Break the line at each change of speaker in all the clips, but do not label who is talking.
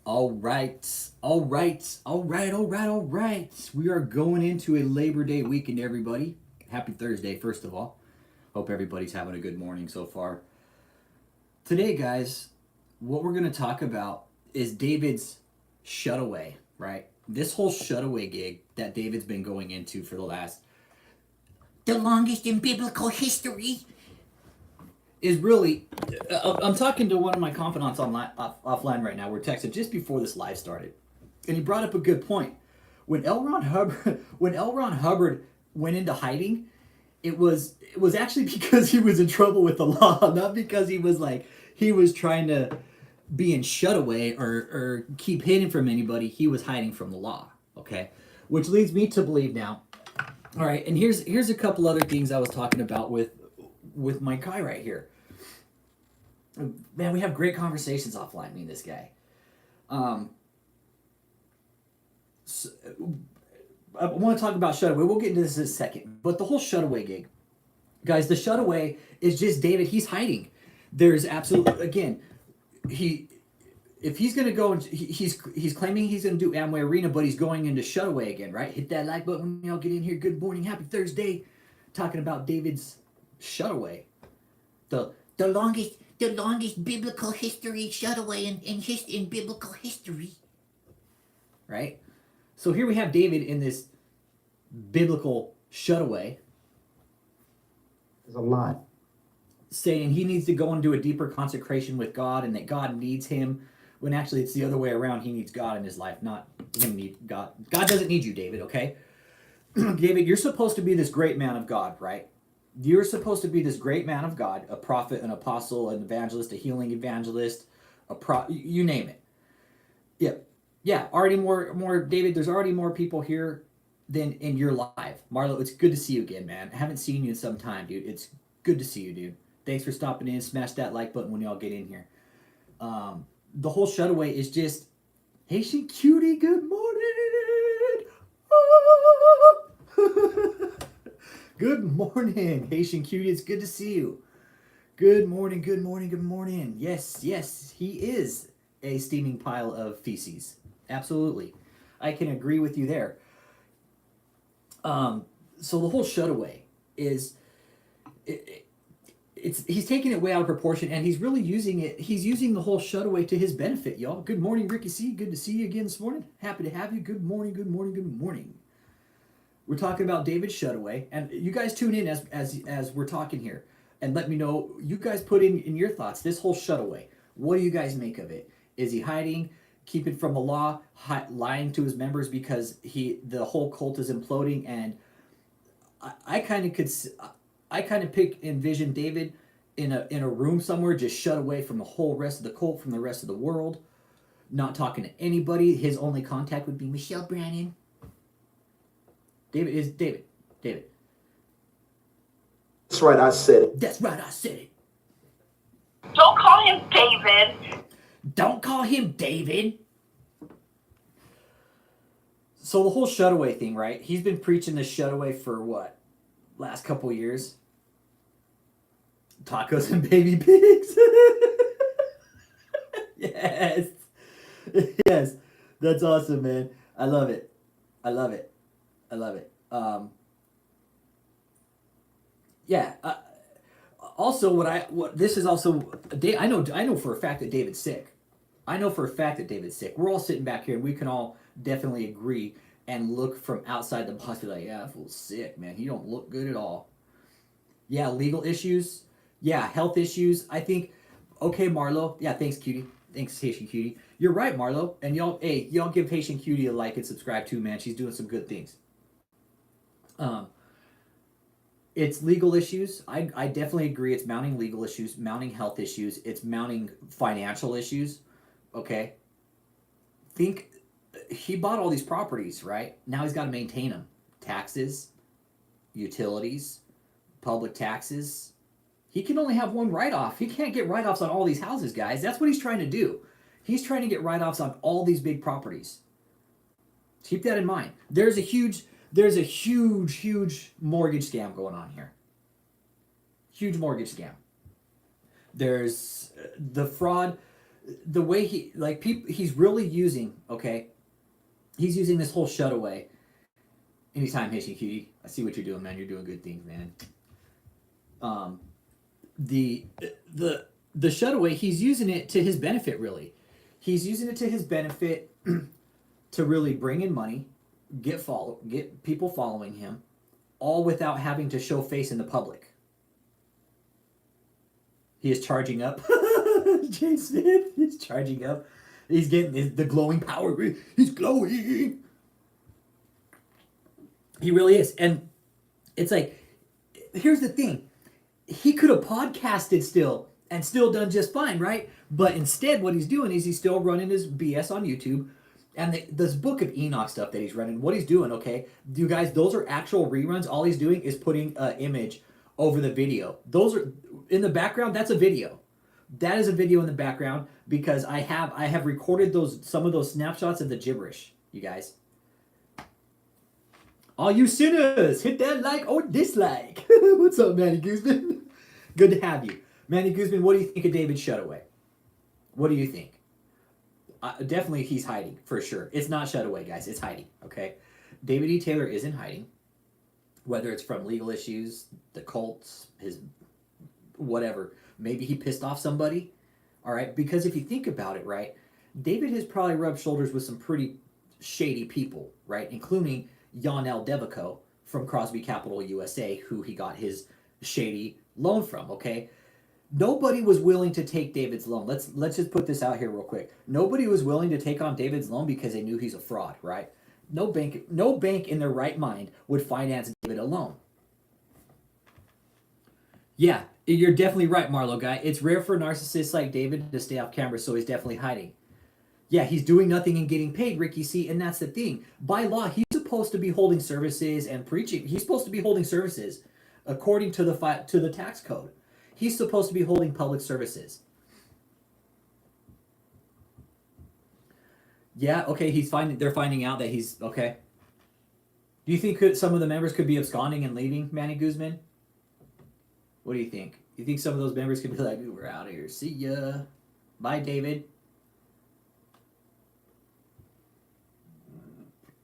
All right, all right, all right, all right, all right. We are going into a Labor Day weekend, everybody. Happy Thursday, first of all. Hope everybody's having a good morning so far. Today, guys, what we're going to talk about is David's shutaway, right? This whole shutaway gig that David's been going into for the longest in biblical history is really. I'm talking to one of my confidants offline right now. We're texting just before this live started, and he brought up a good point. When L. Ron Hubbard went into hiding, it was actually because he was in trouble with the law, not because he was trying to be in shutaway or keep hidden from anybody. He was hiding from the law. Okay, which leads me to believe now. All right, and here's a couple other things I was talking about with my guy right here. Man, we have great conversations offline, me and this guy. So, I want to talk about shutaway. We'll get into this in a second. But the whole shutaway gig, guys, the shutaway is just David. He's hiding. There's absolutely, again, if he's gonna go and he's claiming he's gonna do Amway Arena, but he's going into shutaway again, right? Hit that like button when y'all get in here. Good morning, happy Thursday. Talking about David's shutaway, the longest biblical history shutaway in biblical history, right? So here we have David in this biblical shutaway.
There's a lot.
Saying he needs to go into a deeper consecration with God and that God needs him, when actually it's the other way around. He needs God in his life, not him need God. God doesn't need you, David, okay? David, you're supposed to be this great man of God, right? You're supposed to be this great man of God, a prophet, an apostle, an evangelist, a healing evangelist, you name it. Yep. Yeah, already more David, there's already more people here than in your live. Marlo, it's good to see you again, man. I haven't seen you in some time, dude. It's good to see you, dude. Thanks for stopping in. Smash that like button when y'all get in here. The whole shutaway is just Haitian cutie, good morning. Good morning, Haitian cutie. It's good to see you. Good morning, good morning, good morning. Yes, he is a steaming pile of feces. Absolutely. I can agree with you there. So the whole shutaway is he's taking it way out of proportion, and he's really using it. He's using the whole shutaway to his benefit, y'all. Good morning, Ricky C. Good to see you again this morning. Happy to have you. Good morning, good morning, good morning. We're talking about David's shutaway, and you guys tune in as we're talking here, and let me know. You guys put in your thoughts. This whole shutaway. What do you guys make of it? Is he hiding, keeping from the law, lying to his members because the whole cult is imploding? And I kind of envision David in a room somewhere, just shut away from the whole rest of the cult, from the rest of the world, not talking to anybody. His only contact would be Michelle Brannon. David.
That's right, I said it.
That's right, I said it.
Don't call him David.
Don't call him David. So the whole shutaway thing, right? He's been preaching this shutaway for what? Last couple years. Tacos and baby pigs. Yes. Yes. That's awesome, man. I love it. Yeah. Also, this is also, I know for a fact that David's sick. We're all sitting back here, and we can all definitely agree and look from outside the box, be like, yeah, I feel sick, man. He don't look good at all. Yeah, legal issues. Yeah, health issues. I think, okay, Marlo. Yeah, thanks, cutie. Thanks, Haitian cutie. You're right, Marlo. And y'all give Haitian cutie a like and subscribe too, man. She's doing some good things. It's legal issues. I definitely agree. It's mounting legal issues, mounting health issues. It's mounting financial issues. Okay. Think he bought all these properties, right? Now he's got to maintain them. Taxes, utilities, public taxes. He can only have one write-off. He can't get write-offs on all these houses, guys. That's what he's trying to do. He's trying to get write-offs on all these big properties. Keep that in mind. There's a huge mortgage scam going on here. Huge mortgage scam. There's the fraud. the way he like people, he's really using. Okay, he's using this whole shutaway. Anytime, Haitian cutie, I see what you're doing, man. You're doing good things, man. Um, the the the shutaway, he's using it to his benefit. Really, he's using it to his benefit to really bring in money, get people following him, all without having to show face in the public. He is charging up. Jay Smith, he's charging up. He's getting the glowing power. He's glowing. He really is. And it's like, here's the thing. He could have podcasted still and still done just fine, right? But instead, what he's doing is he's still running his BS on YouTube. And this Book of Enoch stuff that he's running, what he's doing, okay? You guys, those are actual reruns. All he's doing is putting an image over the video. Those are, in the background, that's a video. That is a video in the background because I have recorded some of those snapshots of the gibberish, you guys. All you sinners, hit that like or dislike. What's up, Manny Guzman? Good to have you. Manny Guzman, what do you think of David Shutaway? What do you think? Definitely he's hiding, for sure. It's not Shutaway, guys. It's hiding, okay? David E. Taylor is in hiding. Whether it's from legal issues, the cults, his whatever. Maybe he pissed off somebody, all right? Because if you think about it, right, David has probably rubbed shoulders with some pretty shady people, right, including Yonel Devico from Crosby Capital USA, who he got his shady loan from, okay? Nobody was willing to take David's loan. Let's just put this out here real quick. Nobody was willing to take on David's loan because they knew he's a fraud, right? No bank in their right mind would finance David a loan. Yeah, you're definitely right, Marlo guy. It's rare for narcissists like David to stay off camera, so he's definitely hiding. Yeah, he's doing nothing and getting paid, Ricky C, and that's the thing. By law, he's supposed to be holding services and preaching. He's supposed to be holding services according to the tax code. He's supposed to be holding public services. Yeah, okay, they're finding out that he's okay. Do you think some of the members could be absconding and leaving, Manny Guzman? What do you think? You think some of those members could be like, we're out of here. See ya. Bye, David.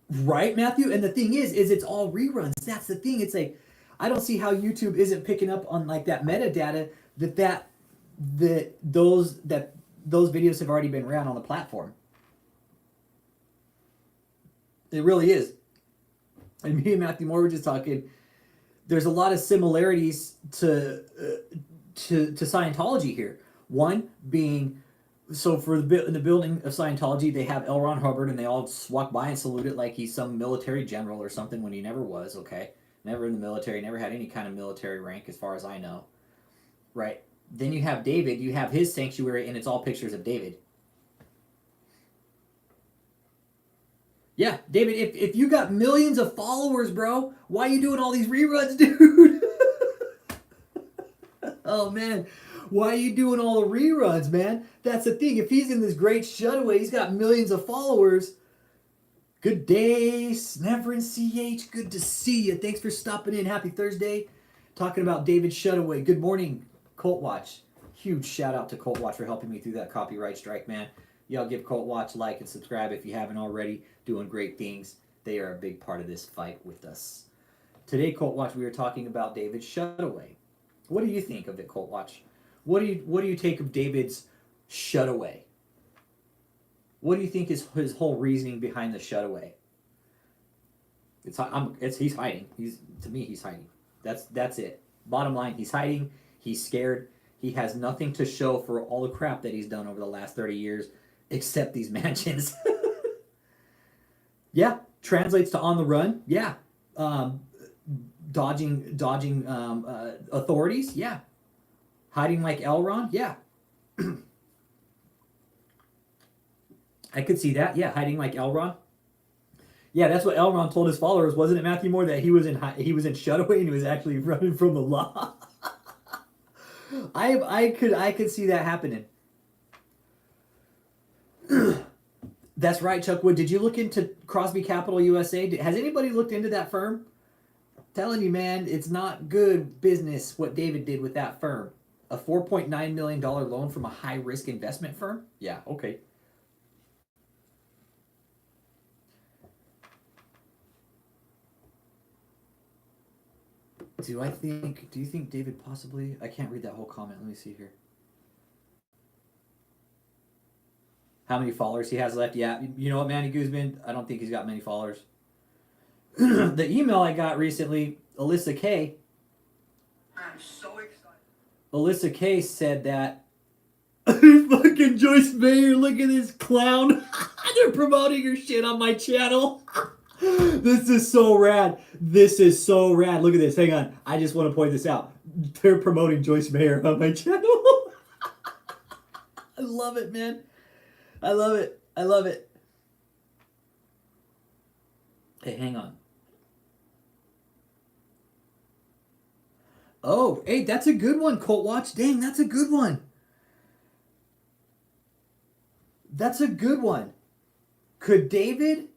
Right, Matthew? And the thing is it's all reruns. That's the thing. It's like, I don't see how YouTube isn't picking up on like that metadata that those videos have already been ran on the platform. It really is. And me and Matthew Moore were just talking. There's a lot of similarities to Scientology here. One being, so for in the building of Scientology, they have L. Ron Hubbard, and they all walk by and salute it like he's some military general or something when he never was. Okay, never in the military, never had any kind of military rank as far as I know. Right. Then you have David. You have his sanctuary, and it's all pictures of David. Yeah, David, if you got millions of followers, bro, why are you doing all these reruns, dude? Oh, man. Why are you doing all the reruns, man? That's the thing. If he's in this great shutaway, he's got millions of followers. Good day, Snapper and CH. Good to see you. Thanks for stopping in. Happy Thursday. Talking about David Shutaway. Good morning, Colt Watch. Huge shout out to Colt Watch for helping me through that copyright strike, man. Y'all give Colt Watch a like and subscribe if you haven't already. Doing great things. They are a big part of this fight with us. Today, Colt Watch, we are talking about David Shutaway. What do you think of it, Colt Watch? What do you take of David's shutaway? What do you think is his whole reasoning behind the shutaway? He's hiding. To me, he's hiding. That's it. Bottom line, he's hiding. He's scared. He has nothing to show for all the crap that he's done over the last 30 years, except these mansions. Yeah, translates to on the run. Yeah, dodging authorities. Yeah, hiding like Elron. Yeah, I could see that. Yeah, hiding like Elron. Yeah, that's what Elron told his followers, wasn't it, Matthew Moore? That he was in shutaway and he was actually running from the law. I could see that happening. That's right, Chuck Wood. Did you look into Crosby Capital USA? Has anybody looked into that firm? I'm telling you, man, it's not good business what David did with that firm. A $4.9 million loan from a high-risk investment firm? Yeah, okay. Do you think David possibly... I can't read that whole comment. Let me see here. How many followers he has left? Yeah, you know what, Manny Guzman? I don't think he's got many followers. The email I got recently, Alyssa K.
I'm so excited.
Alyssa K said that fucking Joyce Mayer, look at this clown. They're promoting her shit on my channel. This is so rad. This is so rad. Look at this. Hang on. I just want to point this out. They're promoting Joyce Mayer on my channel. I love it, man. I love it. I love it. Hey, hang on. Oh, hey, that's a good one, Colt Watch. Dang, that's a good one. That's a good one. Could David...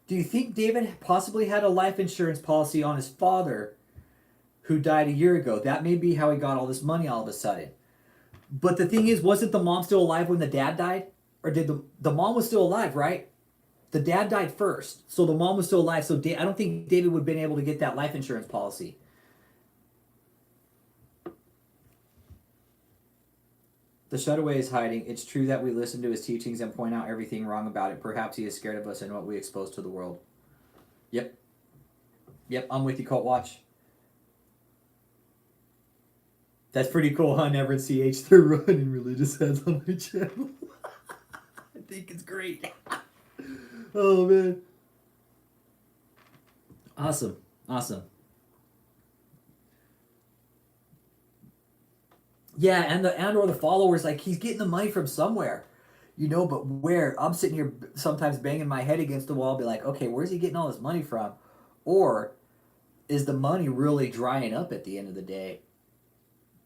Do you think David possibly had a life insurance policy on his father who died a year ago? That may be how he got all this money all of a sudden. But the thing is, wasn't the mom still alive when the dad died? Or did the mom was still alive, right? The dad died first. So the mom was still alive. So I don't think David would have been able to get that life insurance policy. The Shutaway is hiding. It's true that we listen to his teachings and point out everything wrong about it. Perhaps he is scared of us and what we expose to the world. Yep. Yep, I'm with you, Colt Watch. That's pretty cool, huh? Never CH. They're running religious ads on my channel. I think it's great. Oh, man. Awesome. Awesome. Yeah, and or the followers, like, he's getting the money from somewhere, you know, but where? I'm sitting here sometimes banging my head against the wall, be like, okay, where's he getting all this money from? Or is the money really drying up at the end of the day?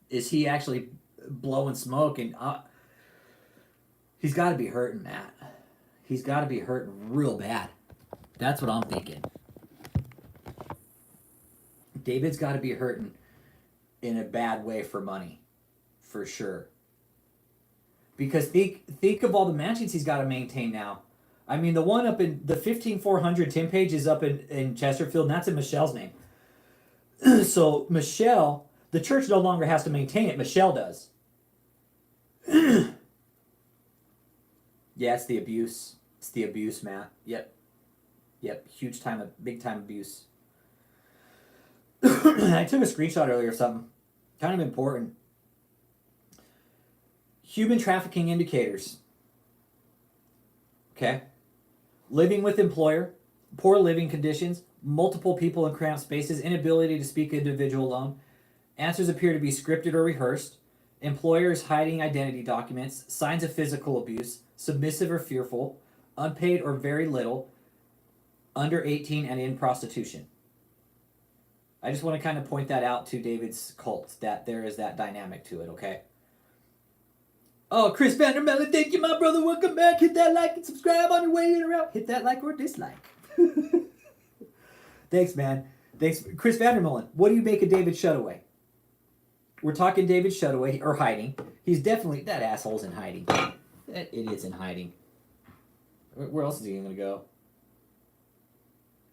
Is he actually blowing smoke? And he's got to be hurting, Matt. He's got to be hurting real bad. That's what I'm thinking. David's got to be hurting in a bad way for money. For sure. Because think of all the mansions he's got to maintain now. I mean, the one up in the 15400 Tim Page is up in Chesterfield, and that's in Michelle's name. So Michelle, the church no longer has to maintain it. Michelle does. Yeah, it's the abuse. It's the abuse, Matt. Yep. Big time abuse. I took a screenshot earlier of something kind of important. Human trafficking indicators. Okay. Living with employer, poor living conditions, multiple people in cramped spaces, inability to speak individual alone. Answers appear to be scripted or rehearsed. Employers hiding identity documents, signs of physical abuse, submissive or fearful, unpaid or very little, under 18 and in prostitution. I just want to kind of point that out to David's cult, that there is that dynamic to it, okay? Oh, Chris Vandermelon, thank you, my brother. Welcome back. Hit that like and subscribe on your way in or out. Hit that like or dislike. Thanks, man. Thanks. Chris Vandermelon, what do you make of David Shutaway? We're talking David Shutaway, or hiding. He's definitely, that asshole's in hiding. That idiot's in hiding. Where else is he going to go?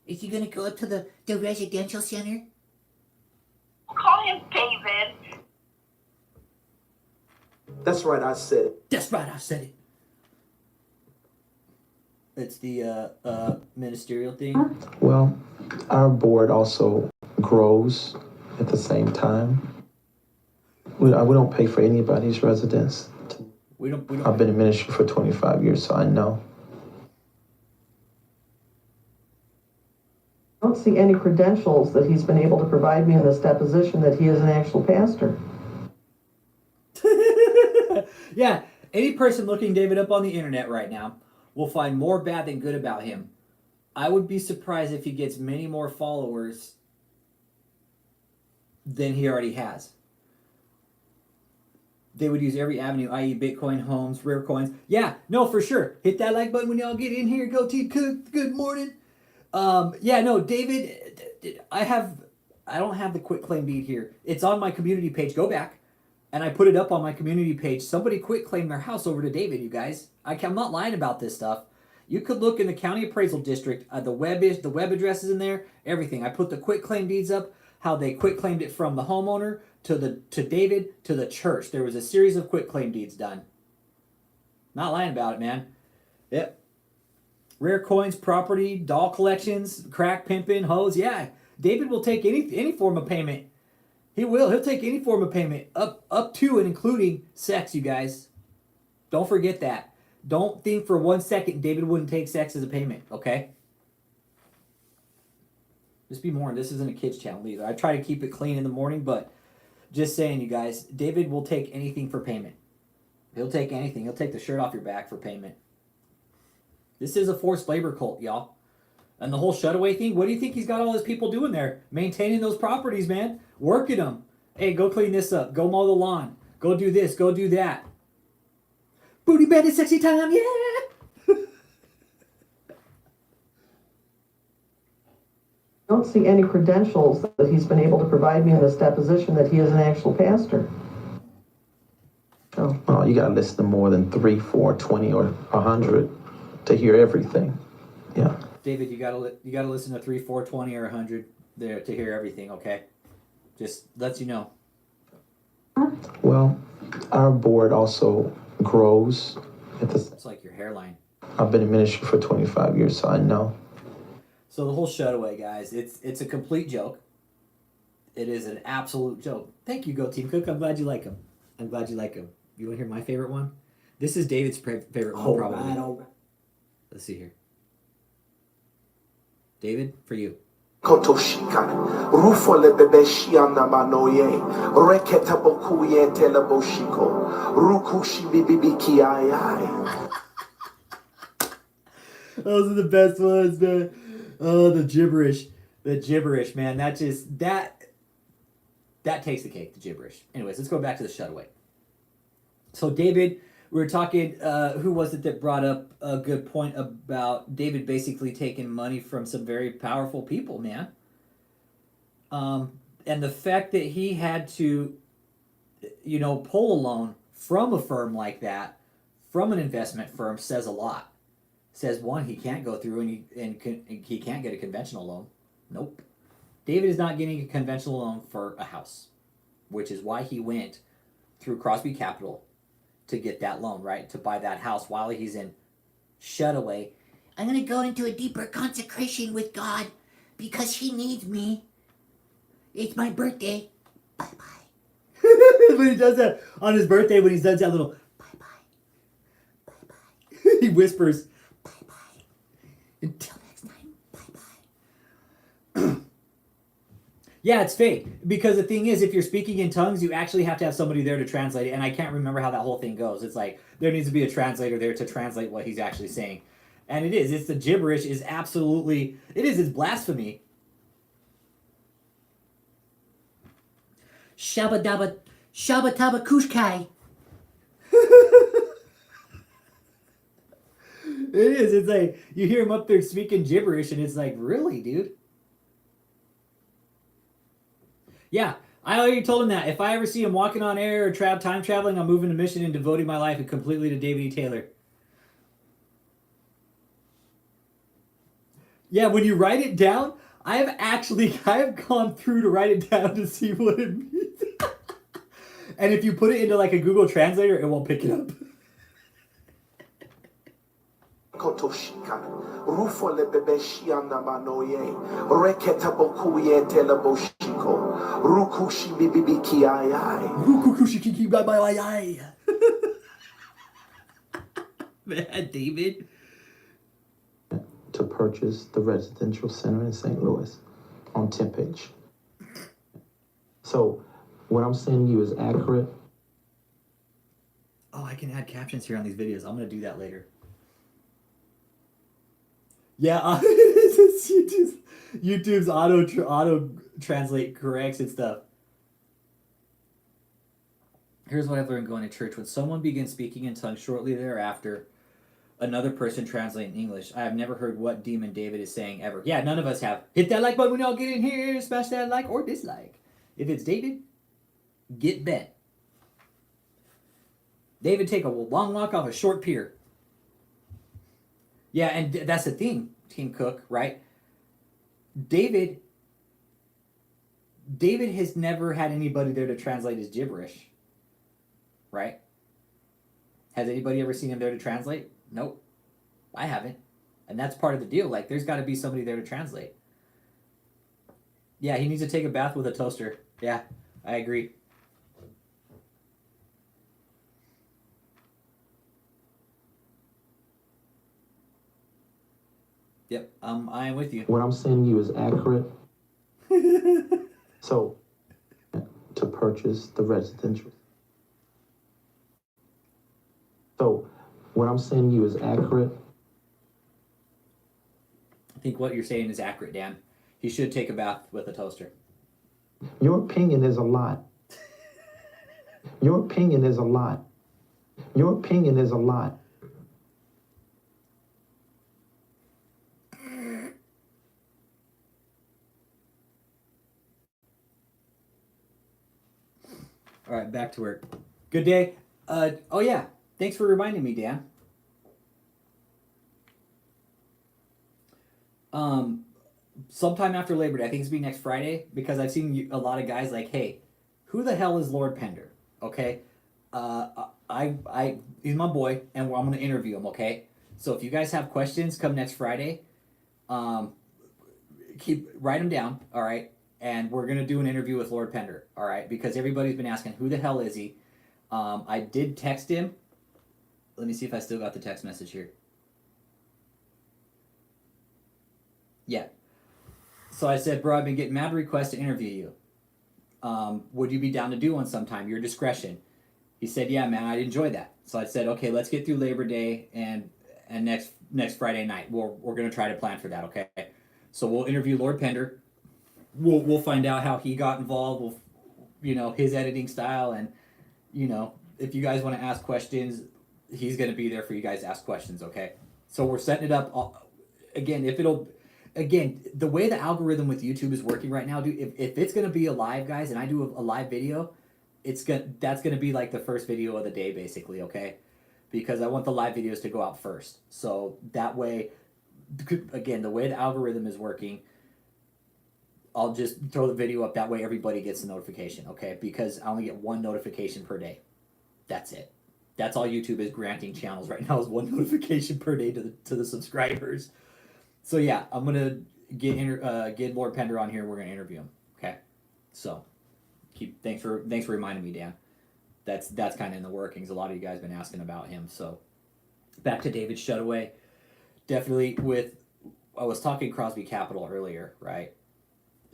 Is he going to go up to the residential center?
Call him David.
That's right, I said it.
That's right, I said it. It's the ministerial thing.
Well, our board also grows at the same time. We don't pay for anybody's residence.
We don't
I've been in ministry for 25 years, so I know.
I don't see any credentials that he's been able to provide me in this deposition that he is an actual pastor.
Yeah, any person looking David up on the internet right now will find more bad than good about him. I would be surprised if he gets many more followers than he already has. They would use every avenue, i.e. Bitcoin, homes, rare coins. Yeah, no, for sure. Hit that like button when y'all get in here. Go Team Cook. Good morning. Yeah, no, David, I don't have the quitclaim deed here. It's on my community page. Go back. and I put it up on my community page. Somebody quit claimed their house over to David, you guys. I'm not lying about this stuff. You could look in the county appraisal district. The web address is in there. Everything. I put the quit claim deeds up. How they quit claimed it from the homeowner to David to the church. There was a series of quit claim deeds done. Not lying about it, man. Yep. Rare coins, property, doll collections, crack pimping, hoes. Yeah, David will take any form of payment. He will. He'll take any form of payment up to and including sex, you guys. Don't forget that. Don't think for 1 second David wouldn't take sex as a payment, okay? Just be more. This isn't a kids channel either. I try to keep it clean in the morning, but just saying, you guys, David will take anything for payment. He'll take anything. He'll take the shirt off your back for payment. This is a forced labor cult, y'all. And the whole shutaway thing, what do you think he's got all his people doing there? Maintaining those properties, man. Working them. Hey, go clean this up. Go mow the lawn. Go do this. Go do that. Booty bandit sexy time, yeah!
I don't see any credentials that he's been able to provide me in this deposition that he is an actual pastor.
Oh, you got to listen to more than 3, 4, 20, or 100 to hear everything. Yeah.
David, you gotta listen to 3, 4, 20, or 100 there to hear everything, okay? Just lets you know.
Well, our board also grows at the...
It's like your hairline.
I've been in ministry for 25 years, so I know. So
the whole shutaway, guys, it's a complete joke. It is an absolute joke. Thank you, Go Team Cook. I'm glad you like him. I'm glad you like him. You want to hear my favorite one? This is David's favorite one, probably.
All right.
Let's see here. David, for you.
Kotoshika, Rufole Bebeshiana Manoye, Reketa Bokuye Teleboshiko, Rukushi Bibiki Ai.
Those are the best ones, man. Oh, the gibberish, man. That takes the cake, the gibberish. Anyways, let's go back to the shutaway. So David, we were talking, who was it that brought up a good point about David basically taking money from some very powerful people, man. And the fact that he had to, pull a loan from a firm like that, from an investment firm, says a lot. Says, one, he can't go through and he can't get a conventional loan. Nope. David is not getting a conventional loan for a house, which is why he went through Crosby Capital to get that loan, right? To buy that house while he's in shutaway. I'm going to go into a deeper consecration with God because he needs me. It's my birthday. Bye-bye. When he does that on his birthday, when he does that little bye-bye, bye-bye, he whispers, bye-bye, until next time, bye-bye. Yeah, it's fake. Because the thing is, if you're speaking in tongues, you actually have to have somebody there to translate it. And I can't remember how that whole thing goes. It's like, there needs to be a translator there to translate what he's actually saying. And it is. It's the gibberish is absolutely, it's blasphemy. Shabba taba kushkai. It is. It's like, you hear him up there speaking gibberish and it's like, really, dude? Yeah, I already told him that. If I ever see him walking on air or time traveling, I'm moving to mission and devoting my life completely to David E. Taylor. Yeah, when you write it down, I have gone through to write it down to see what it means. And if you put it into like a Google Translator, it won't pick it up.
Kotoshika, Rufole Bebeshiana Manoye, Reketa Bokuye Teleboshiko, Rukushi Bibiki Ai.
Rukukushi Kiki Bye Bye Bye. Man, David.
To purchase the residential center in St. Louis on 10-page. So what I'm saying to you is accurate.
Oh, I can add captions here on these videos. I'm going to do that later. Yeah, YouTube's auto translate corrects and stuff. Here's what I've learned going to church. When someone begins speaking in tongues shortly thereafter, another person translating English. I have never heard what Demon David is saying ever. Yeah, none of us have. Hit that like button when y'all get in here. Smash that like or dislike. If it's David, get bent. David take a long walk off a short pier. Yeah, and that's the thing, Team Cook, right? David has never had anybody there to translate his gibberish, right? Has anybody ever seen him there to translate? Nope, I haven't. And that's part of the deal. Like, there's got to be somebody there to translate. Yeah, he needs to take a bath with a toaster. Yeah, I agree. Yep, I am with you.
What I'm sending you is accurate. So, to purchase the residential. So, what I'm sending you is accurate.
I think what you're saying is accurate, Dan. He should take a bath with a toaster.
Your opinion is a lot. Your opinion is a lot. Your opinion is a lot.
All right, back to work. Good day. Oh yeah, thanks for reminding me, Dan. Sometime after Labor Day, I think it's be next Friday, because I've seen a lot of guys like, hey, who the hell is Lord Pender? Okay, he's my boy, and I'm gonna interview him. Okay, so if you guys have questions, come next Friday. Write them down. All right. And we're going to do an interview with Lord Pender, all right? Because everybody's been asking, who the hell is he? I did text him. Let me see if I still got the text message here. Yeah. So I said, bro, I've been getting mad requests to interview you. Would you be down to do one sometime? Your discretion. He said, yeah, man, I'd enjoy that. So I said, okay, let's get through Labor Day and next Friday night. We're going to try to plan for that, okay? So we'll interview Lord Pender. We'll find out how he got involved. His editing style, and if you guys want to ask questions, he's going to be there for you guys to ask questions. Okay, so we're setting it up again. The way the algorithm with YouTube is working right now, dude. If it's going to be a live, guys, and I do a live video, that's going to be like the first video of the day, basically. Okay, because I want the live videos to go out first. So that way, again, the way the algorithm is working, I'll just throw the video up. That way everybody gets the notification, okay? Because I only get one notification per day. That's it. That's all YouTube is granting channels right now, is one notification per day to the subscribers. So yeah, I'm gonna get Lord Pender on here. We're gonna interview him, okay? So thanks for reminding me, Dan. That's kind of in the workings. A lot of you guys been asking about him. So back to David Shutaway. Definitely I was talking Crosby Capital earlier, right?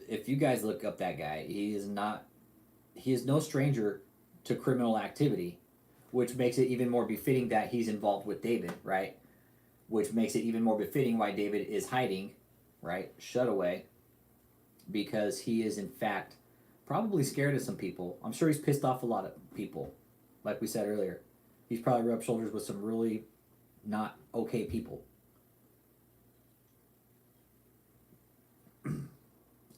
If you guys look up that guy, he is no stranger to criminal activity, which makes it even more befitting that he's involved with David, right? Which makes it even more befitting why David is hiding, right? Shutaway, because he is in fact probably scared of some people. I'm sure he's pissed off a lot of people, like we said earlier. He's probably rubbed shoulders with some really not okay people.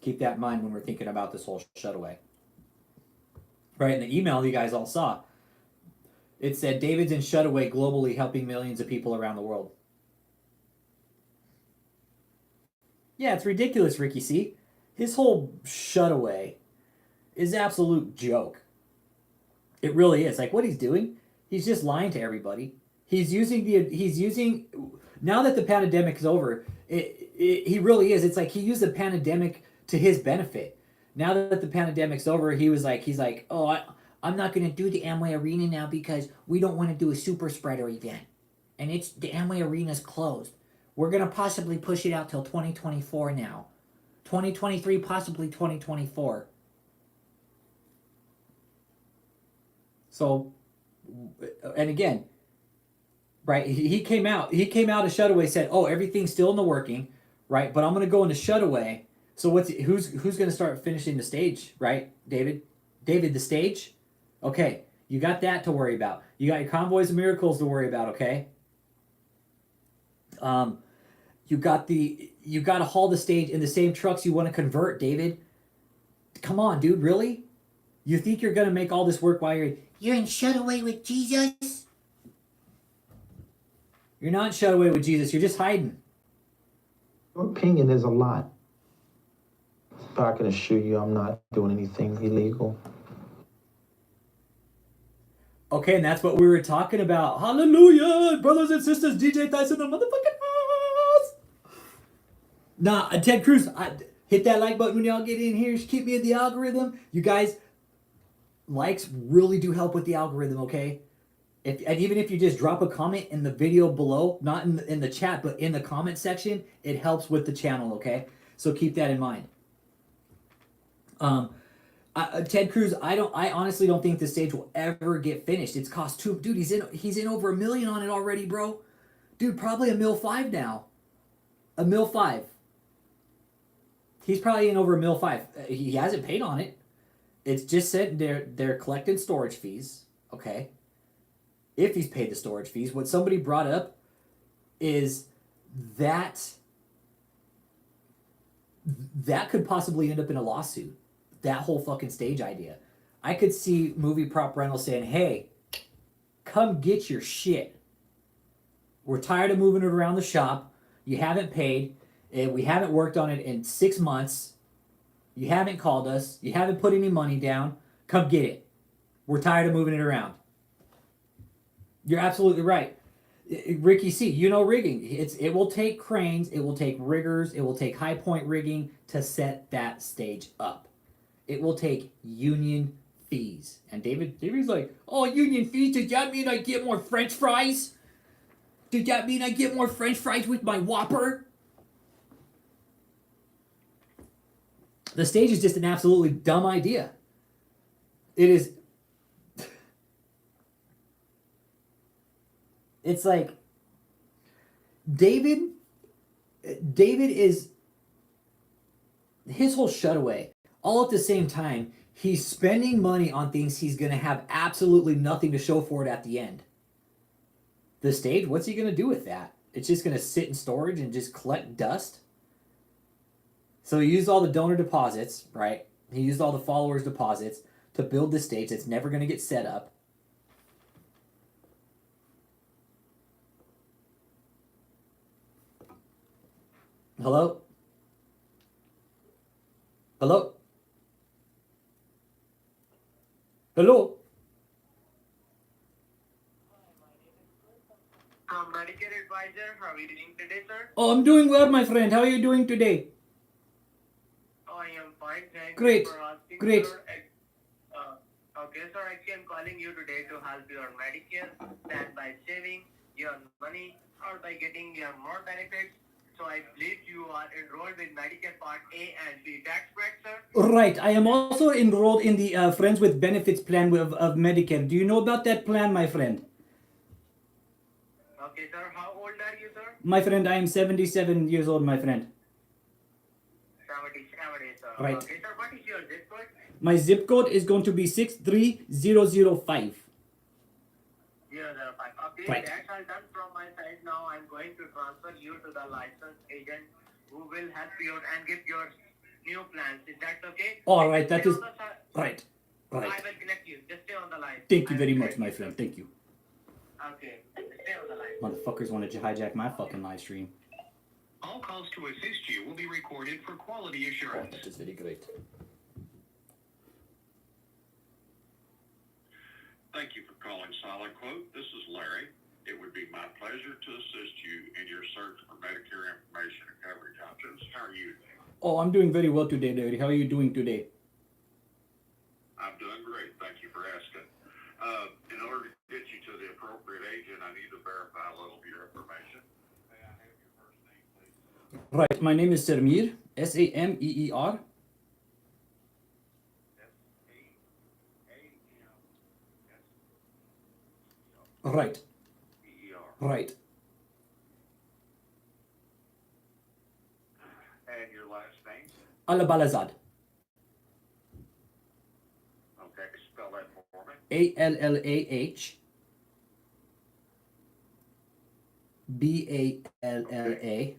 Keep that in mind when we're thinking about this whole Shutaway. Right, in the email you guys all saw, it said, David's in Shutaway globally helping millions of people around the world. Yeah, it's ridiculous, Ricky C. His whole Shutaway is absolute joke. It really is. Like, what he's doing, he's just lying to everybody. He's using now that the pandemic is over, he really is. It's like he used the pandemic to his benefit. Now that the pandemic's over, he's like, oh, I'm not going to do the Amway Arena now because we don't want to do a super spreader event. And the Amway Arena's closed. We're going to possibly push it out till 2024 now. 2023, possibly 2024. So, and again, right, he came out of Shutaway, said, oh, everything's still in the working, right? But I'm going to go into Shutaway. So who's going to start finishing the stage, right, David? David, the stage? Okay, you got that to worry about. You got your Convoys of Miracles to worry about, okay? You got to haul the stage in the same trucks you want to convert, David. Come on, dude, really? You think you're going to make all this work while you're... You're in Shut Away with Jesus? You're not shut away with Jesus. You're just hiding.
Your opinion is a lot. But I can assure you I'm not doing anything illegal.
Okay, and that's what we were talking about. Hallelujah! Brothers and sisters, DJ Tyson, the motherfucking house! Nah, Ted Cruz, hit that like button when y'all get in here. Just keep me in the algorithm. You guys, likes really do help with the algorithm, okay? And even if you just drop a comment in the video below, not in the chat, but in the comment section, it helps with the channel, okay? So keep that in mind. Ted Cruz, I honestly don't think this stage will ever get finished. It's cost dude, he's in over $1 million on it already, bro. Dude, probably $1.5 million now. $1.5 million. He's probably in over $1.5 million. He hasn't paid on it. It's just said they're collecting storage fees, okay? If he's paid the storage fees, what somebody brought up is that could possibly end up in a lawsuit. That whole fucking stage idea. I could see movie prop rental saying, hey, come get your shit. We're tired of moving it around the shop. You haven't paid. We haven't worked on it in 6 months. You haven't called us. You haven't put any money down. Come get it. We're tired of moving it around. You're absolutely right. Ricky C, you know rigging. It will take cranes. It will take riggers. It will take high point rigging to set that stage up. It will take union fees. And David's like, oh, union fees? Does that mean I get more French fries? Does that mean I get more French fries with my Whopper? The stage is just an absolutely dumb idea. It is. It's like David is his whole shutaway. All at the same time, he's spending money on things he's going to have absolutely nothing to show for it at the end. The stage, what's he going to do with that? It's just going to sit in storage and just collect dust? So he used all the donor deposits, right? He used all the followers' deposits to build the stage that's never going to get set up. Hello? Hello? Hello?
Medicare advisor, how are you doing today, sir?
Oh, I'm doing well, my friend. How are you doing today?
I am fine, thank
Great.
you for asking,
Great.
sir. Okay, sir, actually I'm calling you today to help you on Medicare, that by saving your money or by getting your more benefits. So I believe you are enrolled with Medicare Part A and B. That's correct, sir?
Right. I am also enrolled in the Friends with Benefits plan of Medicare. Do you know about that plan, my friend?
Okay, sir. How old are you, sir?
My friend, I am 77 years old, my friend.
77, sir.
Right.
Okay, sir. What is your zip code?
My zip code is going to be 63005.
005. Okay,
Right.
that's all done from my side. Now I'm going to transfer you to the licensed agent who will help you out and give your new plans. Is that okay?
All right, that
Stay
is
on the side.
right.
I
Right.
will connect you. Just stay on the line.
Thank you
I
very
will
much,
connect
my
you.
friend. Thank you.
Okay. Stay on the line.
Motherfuckers wanted to hijack my fucking live stream.
All calls to assist you will be recorded for quality
Oh,
assurance.
that is very great.
Thank you for calling Solid Quote. This is Larry. It would be my pleasure to assist you in your search for Medicare information and coverage options. How are you today?
Oh, I'm doing very well today, David. How are you doing today?
I'm doing great. Thank you for asking. In order to get you to the appropriate agent, I need to verify a little of your information. May I have your first name, please?
Right. My name is Sameer. Sameer. Right. Right.
And your last name?
Alabalazad.
Okay, spell that for me.
ALLAH BALLA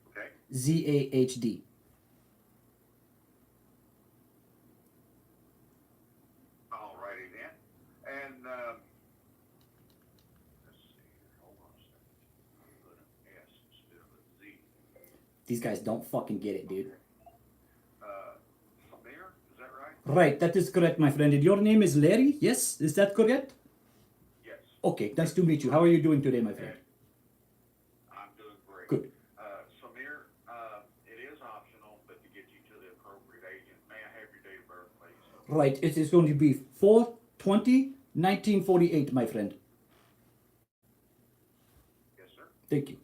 Okay.
ZAHD. These guys don't fucking get it, dude.
Samir, is that right?
Right, that is correct, my friend. And your name is Larry? Yes, is that correct?
Yes.
Okay, nice to meet you. How are you doing today, my friend?
I'm doing great.
Good.
Samir, it is optional, but to get you to the appropriate agent, may I have your date of birth, please?
Right, it is going to be 4/20/1948, my friend.
Yes, sir.
Thank you.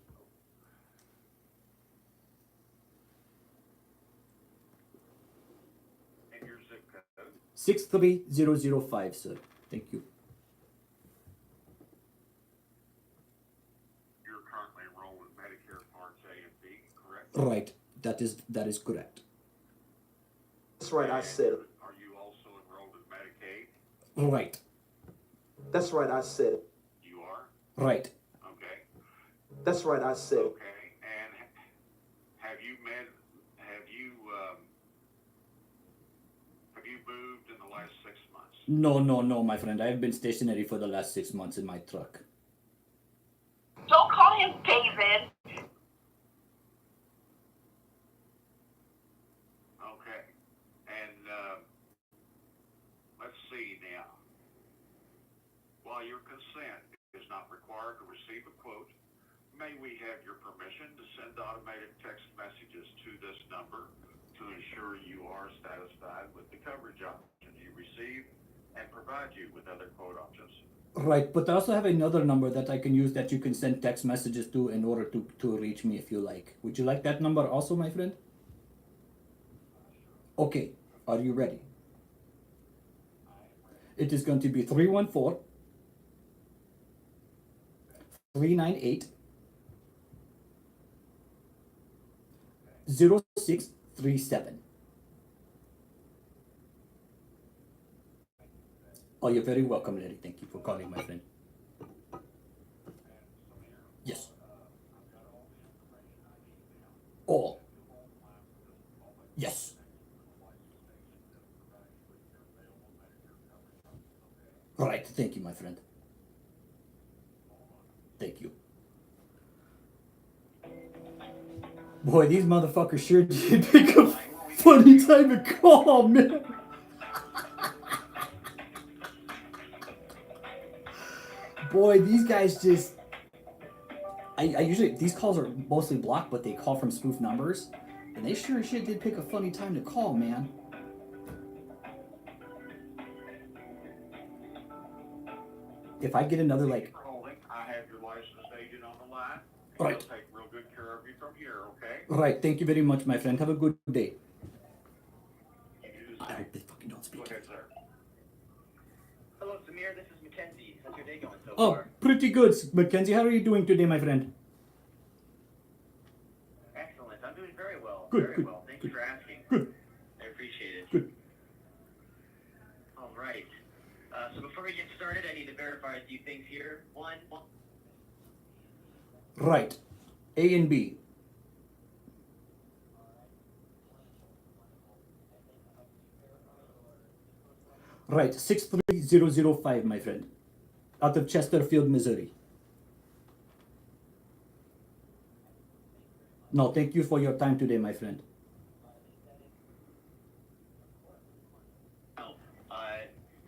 And your zip code?
63005, sir. Thank you.
You're currently enrolled in Medicare Parts A and B, correct?
Right, that is correct.
That's right, I said it.
Are you also enrolled in Medicaid?
Right,
That's right, I said it.
You are?
right.
Okay.
That's right, I said it.
Okay. And have you moved in the last 6 months?
No, my friend. I have been stationary for the last 6 months in my truck.
Don't call him David.
Okay. And let's see now. While your consent is not required to receive a quote, may we have your permission to send automated text messages to this number to ensure you are satisfied with the coverage options you receive and provide you with other quote options?
Right, but I also have another number that I can use that you can send text messages to in order to reach me if you like. Would you like that number also, my friend? Okay, are you ready? It is going to be 314 398 0637. Oh, you're very welcome, Larry. Thank you for calling, my friend. Yes. All. Yes. Right. Thank you, my friend. Thank you. Boy, these motherfuckers sure did pick a funny time to call, man. Boy, these guys just... I usually... These calls are mostly blocked, but they call from spoof numbers. And they sure as shit did pick a funny time to call, man. If I get another, like...
I have your licensed agent on the line.
Right.
He'll take real good care of you from here, okay?
Right, thank you very much, my friend. Have a good day.
You do the
I
same.
hope they fucking don't
Go
speak.
ahead, sir.
Hello, Samir. This is Mackenzie. How's your day going so
Oh,
far?
pretty good, Mackenzie. How are you doing today, my friend?
Excellent. I'm doing very well.
Good,
very
good,
well. Thanks for asking.
Good.
I appreciate it.
Good.
All right. So before we get started, I need to verify a few things here. One.
Right. A and B. Right, 63005, my friend. Out of Chesterfield, Missouri. No, thank you for your time today, my friend.
Oh,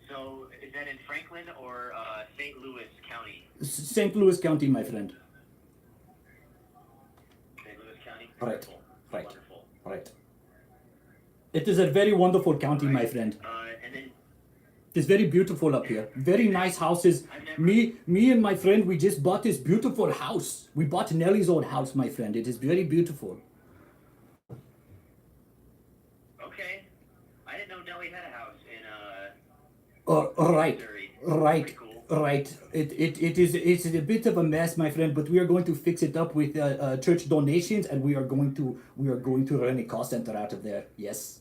so is that in Franklin or St. Louis County?
St. Louis County, my friend.
St. Louis County?
Right,
Wonderful.
right.
Wonderful.
Right. It is a very wonderful county, my friend.
And then
It's very beautiful up here. Very nice houses. Me and my friend, we just bought this beautiful house. We bought Nellie's old house, my friend. It is very beautiful.
okay. I didn't know Nellie had a house in
Right,
Missouri.
right,
Pretty cool.
right. It's a bit of a mess, my friend. But we are going to fix it up with church donations, and we are going to run a call center out of there. Yes.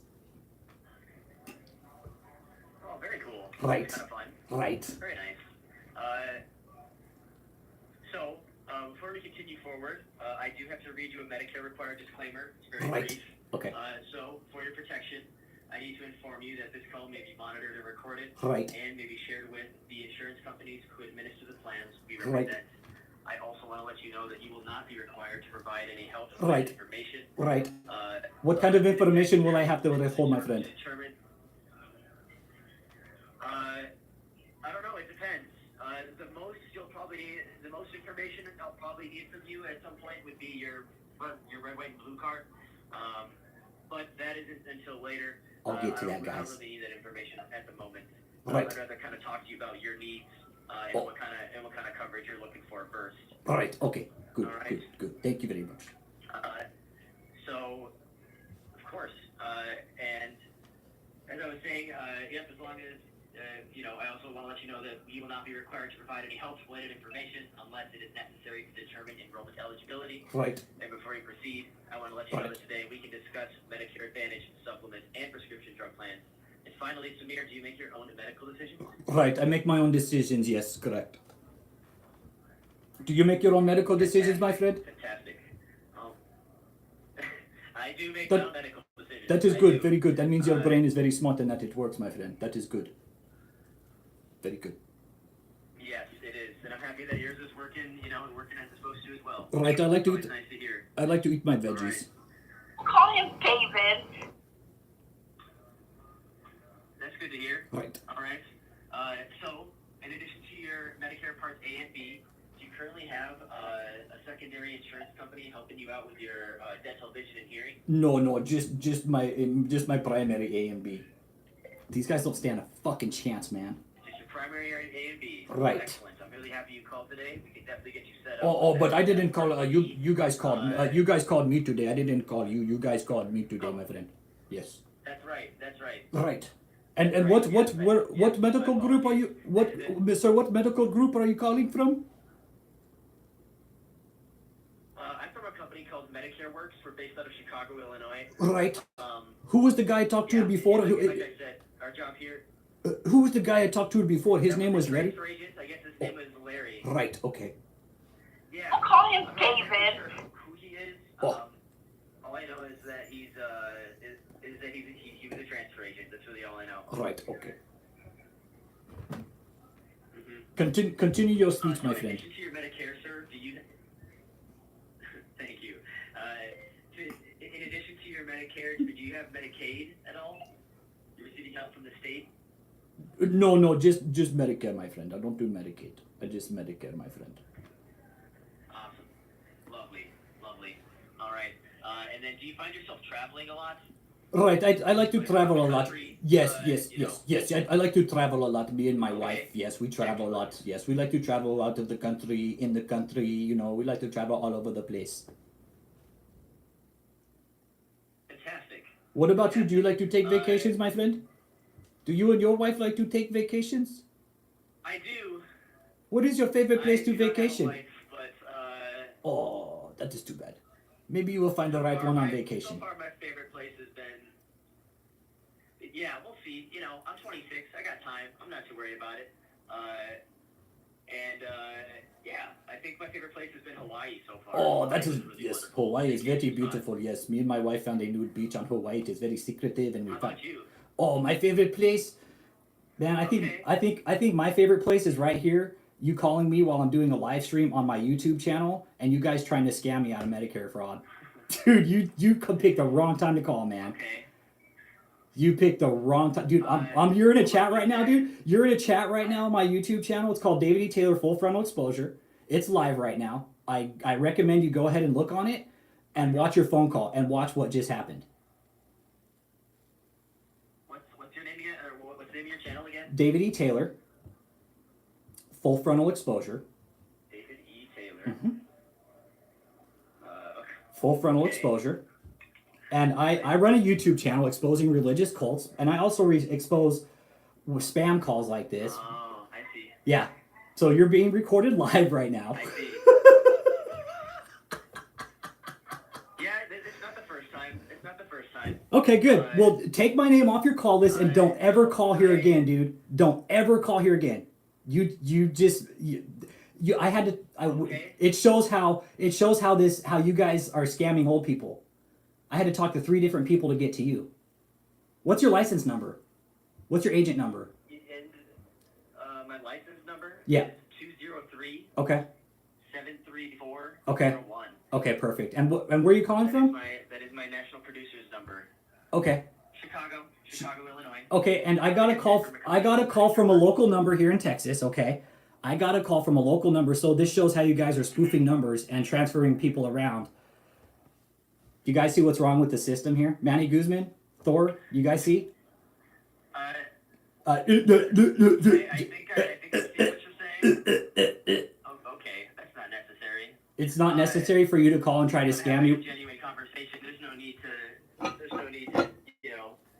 Oh, very cool.
Right.
Kind of fun.
Right.
Very nice. Before we continue forward, I do have to read you a Medicare required disclaimer. It's very
Right.
brief.
Okay.
So, for your protection, I need to inform you that this call may be monitored and recorded
Right.
and may be shared with the insurance companies who administer the plans we
Right.
represent. I also want to let you know that you will not be required to provide any health
Right.
information.
Right. What kind of information will I have to withhold, my friend?
Determine. I don't know. It depends. The most information I'll probably need from you at some point would be your red, white, and blue card. But that isn't until later.
I'll get to that,
I
guys.
don't really need that information at the moment.
Right.
I'd rather kind of talk to you about your needs and
Oh.
what kind of coverage you're looking for first.
All right. Okay. Good.
All right.
Good. Thank you very much.
So, of course, and as I was saying, yep, as long as, I also want to let you know that you will not be required to provide any health-related information unless it is necessary to determine enrollment eligibility.
Right.
And before you proceed, I want to let you know
Right.
that today we can discuss Medicare Advantage, supplements, and prescription drug plans. And finally, Samir, do you make your own medical decisions?
Right. I make my own decisions. Yes, correct. Do you make your own medical decisions, my friend?
Fantastic. I do make
That-
my own medical decisions.
That is
I
good.
do.
Very good. That means your brain is very smart and that it works, my friend. That is good. Very good.
Yes, it is, and I'm happy that yours is working, and working as it's supposed to as well.
Right. I like to
Always
eat.
nice to hear.
I like to eat my
All
veggies.
right.
Call him David.
That's good to hear.
Right.
All right. So, in addition to your Medicare Parts A and B, do you currently have a secondary insurance company helping you out with your dental, vision, and hearing?
No. Just my primary A and B. These guys don't stand a fucking chance, man.
Just your primary A and B.
Right.
Excellent. I'm really happy you called today. We can definitely get you set up.
Oh,
with
but
that.
I didn't call. You guys called. You guys called me today. I didn't call you. You guys called me today, my friend. Yes.
That's right. That's right.
Right. And what medical group are you? What medical group are you calling from?
I'm from a company called Medicare Works. We're based out of Chicago, Illinois.
Right. Who was the guy I talked to before?
Like I said, our job here.
Who was the guy I talked to before? His name was
the
Larry.
transfer agent, I guess his name was Larry.
Right. Okay.
Yeah.
I'll call him David.
Who he is?
Oh.
All I know is that he was a transfer agent. That's really all I know.
Right. Okay.
Mm-hmm.
Continue your speech, my
In
friend.
addition to your Medicare, sir, do you? Thank you. In addition to your Medicare, do you have Medicaid at all? You receiving help from the state?
No. Just Medicare, my friend. I don't do Medicaid. I just Medicare, my friend.
Awesome. Lovely. All right. And then do you find yourself traveling a lot?
Right, I like to travel a lot.
Country,
Yes.
you know.
I like to travel a lot. Me and my
Okay.
wife. Yes, we travel a lot. Yes, we like to travel out of the country, in the country. We like to travel all over the place.
Fantastic.
What about you? Do you like to take vacations, my friend? Do you and your wife like to take vacations?
I do.
What is your favorite place to
I do not have a
vacation?
wife, but
Oh, that is too bad. Maybe you will find the right one on
So
vacation.
far, my favorite place has been. Yeah, we'll see. I'm 26. I got time. I'm not too worried about it. Yeah, I think my favorite place has been Hawaii so far.
Oh, that
Hawaii
is,
was really
yes,
wonderful.
Hawaii is very
It's fun.
beautiful. Yes, me and my wife found a nude beach on Hawaii. It is very secretive, and we
How
found.
about you?
Oh, my favorite place, man.
Okay.
I think my favorite place is right here. You calling me while I'm doing a live stream on my YouTube channel, and you guys trying to scam me out of Medicare fraud. Dude, you picked the wrong time to call, man.
Okay.
You picked the wrong time, dude. You're in a chat right now, dude. You're in a chat right now on my YouTube channel. It's called David E. Taylor Full Frontal Exposure. It's live right now. I recommend you go ahead and look on it, and watch your phone call and watch what just happened.
What's your name again? Or what's the name of your channel again?
David E. Taylor Full Frontal Exposure.
David E. Taylor.
Mhm.
Okay.
Full Frontal
Okay.
Exposure. And I run a YouTube channel exposing religious cults, and I also expose spam calls like this.
Oh, I see.
Yeah. So you're being recorded live right now.
I see. Yeah, it's not the first time. It's not the first time.
Okay, good. Well, take my name off your call list and don't ever call here again, dude. Don't ever call here again. I had to.
Okay.
It shows how you guys are scamming old people. I had to talk to 3 different people to get to you. What's your license number? What's your agent number?
And my license number
Yeah.
is 203
Okay.
73
Okay.
01.
Okay, perfect. And and where are you calling from?
That is my national producer's number.
Okay.
Chicago, Illinois.
Okay, and I got a call from a local number here in Texas, okay? I got a call from a local number, so this shows how you guys are spoofing numbers and transferring people around. Do you guys see what's wrong with the system here? Manny Guzman, Thor, you guys see?
I think I see what you're saying. Oh, okay, that's not necessary.
It's not necessary for you to call and try to scam you.
Genuine conversation. There's no need to,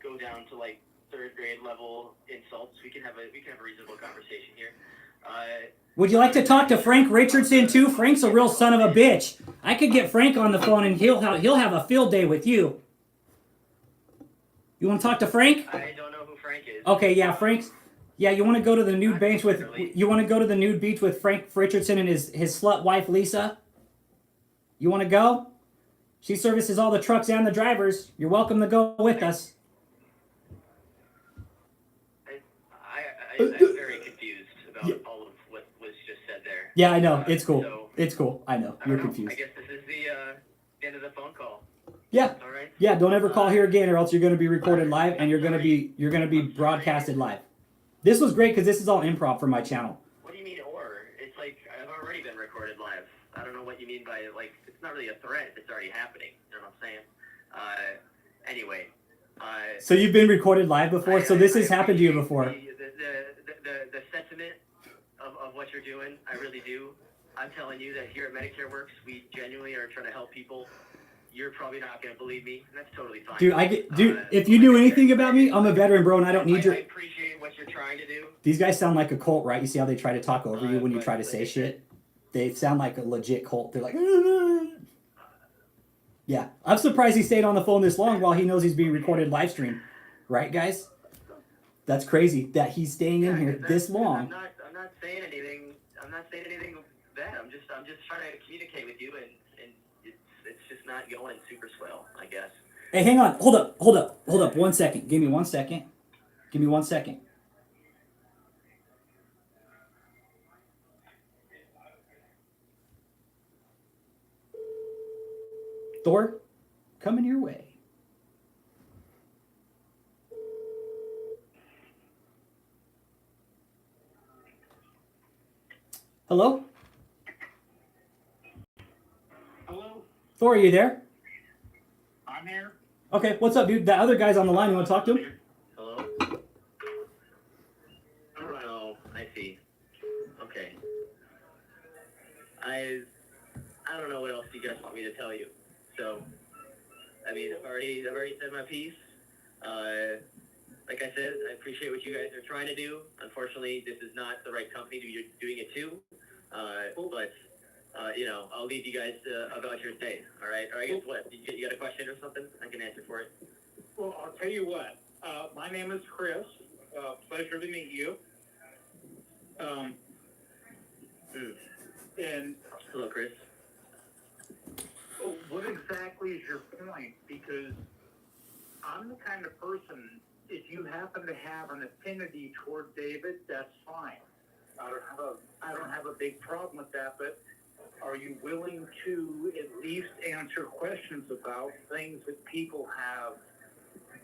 go down to like third grade level insults. We can have a reasonable conversation here.
Would you like to talk to Frank Richardson too? Frank's a real son of a bitch. I could get Frank on the phone and he'll have a field day with you. You want to talk to Frank?
I don't know who Frank is.
Okay, yeah, Frank's. Yeah, you want to go to the nude beach with Frank Richardson and his slut wife Lisa? You want to go? She services all the trucks and the drivers. You're welcome to go with us.
I'm very confused about all of what was just said there.
Yeah, I know. It's cool. It's cool. I know. You're confused.
I guess this is the end of the phone call.
Yeah.
All right.
Yeah, don't ever call here again or else you're going to be recorded live and you're going to be broadcasted live. This was great because this is all improv for my channel.
What do you mean or? It's like I've already been recorded live. I don't know what you mean by like it's not really a threat if it's already happening. You know what I'm saying? Anyway.
So you've been recorded live before, so this has happened to you before.
The sentiment of what you're doing, I really do. I'm telling you that here at Medicare Works, we genuinely are trying to help people. You're probably not going to believe me. And that's totally fine.
Dude, if you knew anything about me, I'm a veteran, bro, and I don't need your...
I appreciate what you're trying to do.
These guys sound like a cult, right? You see how they try to talk over you when you try to say shit? They sound like a legit cult. They're like... Yeah, I'm surprised he stayed on the phone this long while he knows he's being recorded live stream. Right, guys? That's crazy that he's staying in here this long.
I'm not saying anything. I'm not saying anything bad. I'm just trying to communicate with you, and it's just not going super swell, I guess.
Hey, hang on. Hold up. 1 second. Give me 1 second. Give me 1 second. Thor, coming your way. Hello?
Hello?
Thor, are you there?
I'm here.
Okay, what's up, dude? That other guy's on the line. You want to talk to him?
Hello? Oh, I see. Okay. I don't know what else you guys want me to tell you. So, I mean, I've already said my piece. Like I said, I appreciate what you guys are trying to do. Unfortunately, this is not the right company to be doing it to. But I'll leave you guys about your day. All right? Or I guess what? You got a question or something? I can answer for it.
Well, I'll tell you what. My name is Chris. Pleasure to meet you. And
hello, Chris.
What exactly is your point? Because I'm the kind of person, if you happen to have an affinity toward David, that's fine. I don't have a big problem with that, but are you willing to at least answer questions about things that people have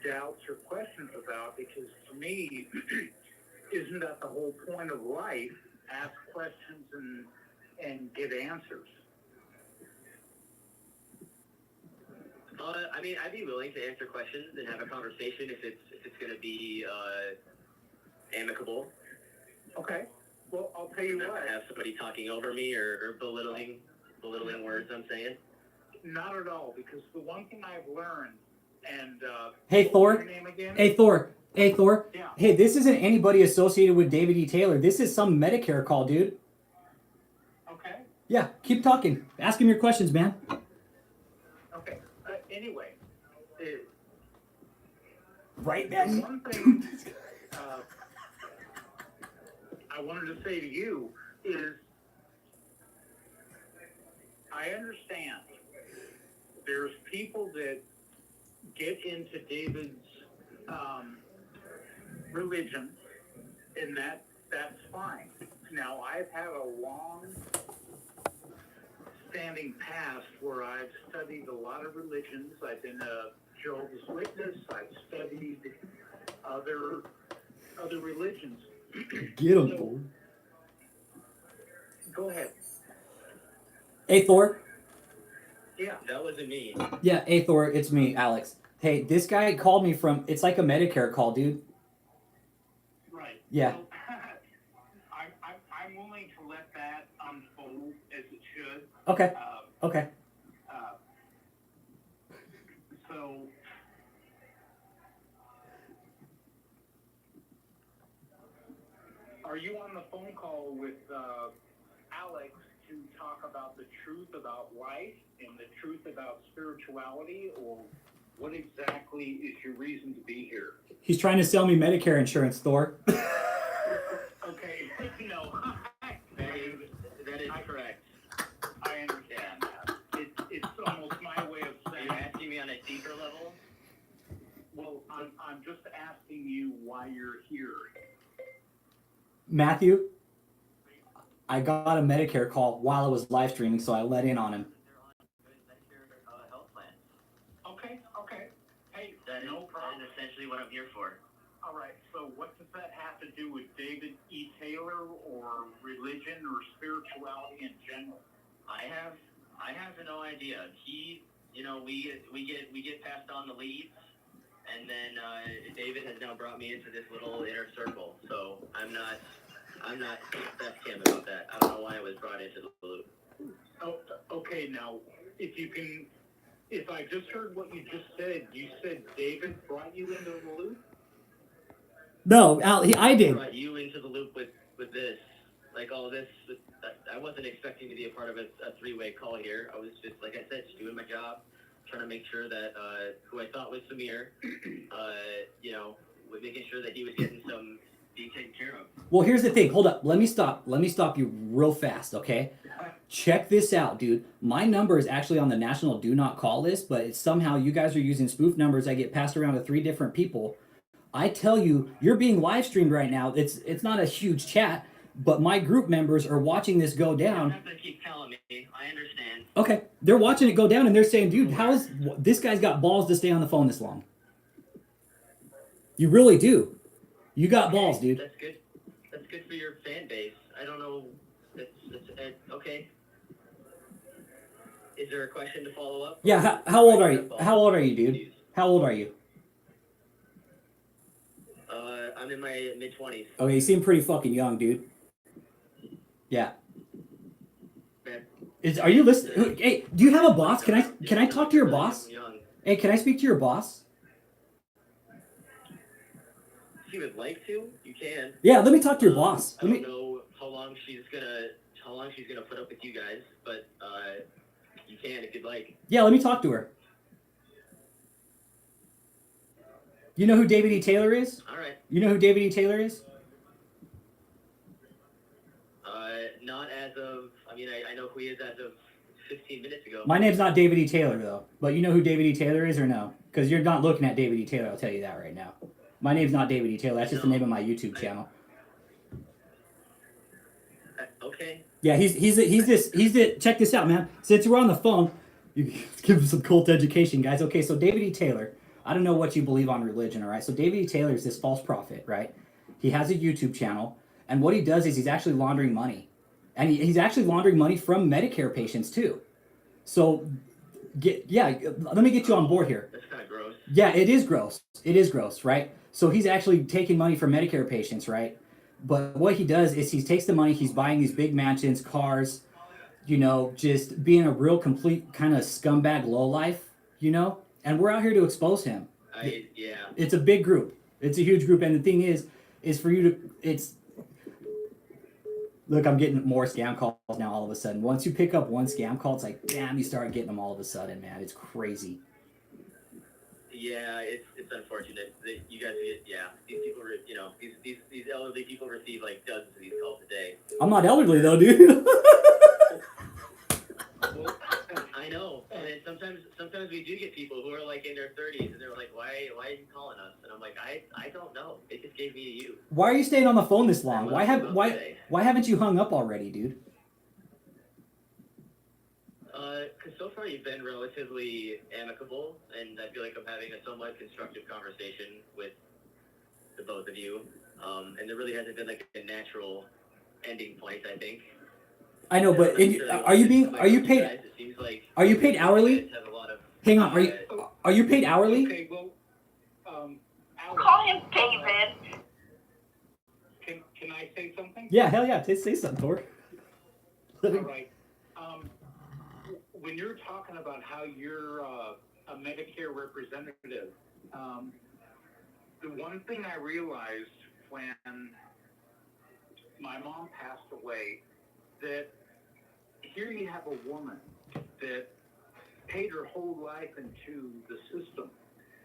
doubts or questions about? Because to me, isn't that the whole point of life? Ask questions and get answers.
I mean, I'd be willing to answer questions and have a conversation if it's going to be amicable.
Okay. Well, I'll tell you
not
what.
Have somebody talking over me or belittling words I'm saying.
Not at all, because the one thing I've learned, and
hey Thor.
What's your name again?
Hey Thor.
Yeah.
Hey, this isn't anybody associated with David E. Taylor. This is some Medicare call, dude.
Okay.
Yeah, keep talking. Ask him your questions, man.
Okay. Anyway,
Right, man.
one thing I wanted to say to you is, I understand there's people that get into David's religion, and that's fine. Now, I've had a long long-standing past where I've studied a lot of religions. I've been a Jehovah's Witness. I've studied other religions.
Get him,
So-
Thor.
Go ahead.
Hey, Thor.
Yeah.
That wasn't me.
Yeah, hey, Thor, it's me, Alex. Hey, this guy called me from, it's like a Medicare call, dude.
Right.
Yeah.
So, I'm willing to let that unfold as it should.
Okay, okay.
So, are you on the phone call with Alex to talk about the truth about life and the truth about spirituality, or what exactly is your reason to be here?
He's trying to sell me Medicare insurance, Thor.
Okay, no.
That is correct.
I understand that. It's almost my way of
Are
saying.
you asking me on a deeper level?
Well, I'm just asking you why you're here.
Matthew, I got a Medicare call while I was live streaming, so I let in on him.
Health plan.
Okay. Hey,
That is,
no problem.
that is essentially what I'm here for.
All right. So, what does that have to do with David E. Taylor, or religion, or spirituality in general?
I have no idea. We get passed on the leads, and then David has now brought me into this little inner circle. So I'm not that's him about that. I don't know why I was brought into the loop.
Oh, okay. Now, if I just heard what you just said, you said David brought you into the loop?
No, I did.
Brought you into the loop with this, like all this. I wasn't expecting to be a part of a three-way call here. I was just, like I said, just doing my job, trying to make sure that who I thought was Samir, was making sure that he was getting being taken care of.
Well, here's the thing. Hold up. Let me stop you real fast, okay? Check this out, dude. My number is actually on the national do not call list, but it's somehow you guys are using spoof numbers that get passed around to 3 different people. I tell you, you're being live streamed right now. It's not a huge chat, but my group members are watching this go down.
You have to keep telling me. I understand.
Okay, they're watching it go down and they're saying, dude, how is this guy's got balls to stay on the phone this long? You really do. You got balls, dude.
That's good. That's good for your fan base. I don't know. Okay. Is there a question to follow up?
Yeah, how old are you? How old are you, dude? How old are you?
I'm in my mid-20s.
Okay, you seem pretty fucking young, dude. Yeah.
Man,
Are you listening? Hey, do you have a boss? Can I talk to your boss?
I'm young.
Hey, can I speak to your boss?
If you would like to, you can.
Yeah, let me talk to your boss.
I don't know how long she's gonna put up with you guys, but you can if you'd like.
Yeah, let me talk to her. You know who David E. Taylor is?
All right.
You know who David E. Taylor is?
Not as of. I mean, I know who he is as of 15 minutes ago.
My name's not David E. Taylor, though. But you know who David E. Taylor is or no? Because you're not looking at David E. Taylor, I'll tell you that right now. My name's not David E. Taylor. That's just the name of my YouTube channel.
Okay.
Yeah, he's the check this out, man. Since we're on the phone, you give him some cult education, guys. Okay, so David E. Taylor, I don't know what you believe on religion, all right? So David E. Taylor is this false prophet, right? He has a YouTube channel, and what he does is he's actually laundering money. And he's actually laundering money from Medicare patients, too. So, let me get you on board here.
That's kind of gross.
Yeah, it is gross. It is gross, right? So he's actually taking money from Medicare patients, right? But what he does is he takes the money, he's buying these big mansions, cars, just being a real complete kind of scumbag lowlife, And we're out here to expose him.
Yeah.
It's a big group. It's a huge group. And the thing is for you to, look, I'm getting more scam calls now all of a sudden. Once you pick up one scam call, it's like, damn, you start getting them all of a sudden, man. It's crazy.
Yeah, it's unfortunate that you guys get, these people, these elderly people receive like dozens of these calls a day.
I'm not elderly though, dude.
Well, I know, and then sometimes we do get people who are like in their 30s and they're like, why are you calling us? And I'm like, I don't know. It just gave me to you.
Why are you staying on the phone this long? Why haven't you hung up already, dude?
So far you've been relatively amicable, and I feel like I'm having a somewhat constructive conversation with the both of you. And there really hasn't been like a natural ending point, I think.
I know, but are you paid?
It seems like
Are you paid hourly?
have a lot of,
Hang on, are you paid hourly?
Okay, well, Alex,
Call him David.
can I say something?
Yeah, hell yeah. Say something, Tor.
All right. When you're talking about how you're a Medicare representative, the one thing I realized when my mom passed away, that here you have a woman that paid her whole life into the system,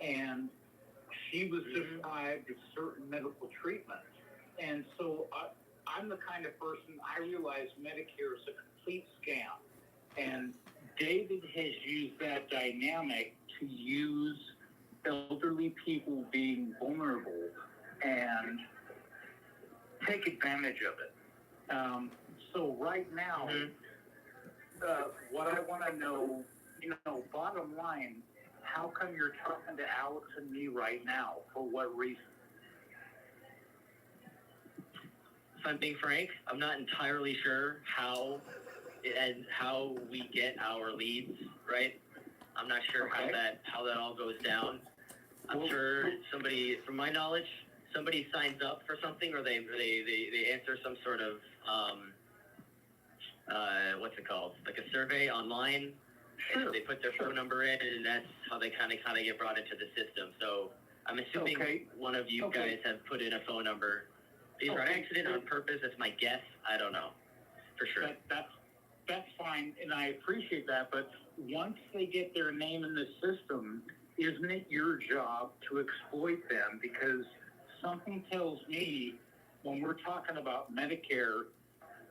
and she was deprived of certain medical treatments. And so I'm the kind of person, I realize Medicare is a complete scam. And David has used that dynamic to use elderly people being vulnerable and take advantage of it. So right now, what I want to know, bottom line, how come you're talking to Alex and me right now? For what reason?
if I'm being frank, I'm not entirely sure how we get our leads, right? I'm not sure
Okay.
how that all goes down. I'm sure somebody, from my knowledge, somebody signs up for something, or they answer some sort of what's it called, like a survey online.
Sure.
And they put their phone number in, and that's how they kind of get brought into the system. So I'm assuming one of you guys have put in a phone number, either on accident or on purpose. That's my guess. I don't know for sure.
That's fine, and I appreciate that. But once they get their name in the system, isn't it your job to exploit them? Because something tells me when we're talking about Medicare,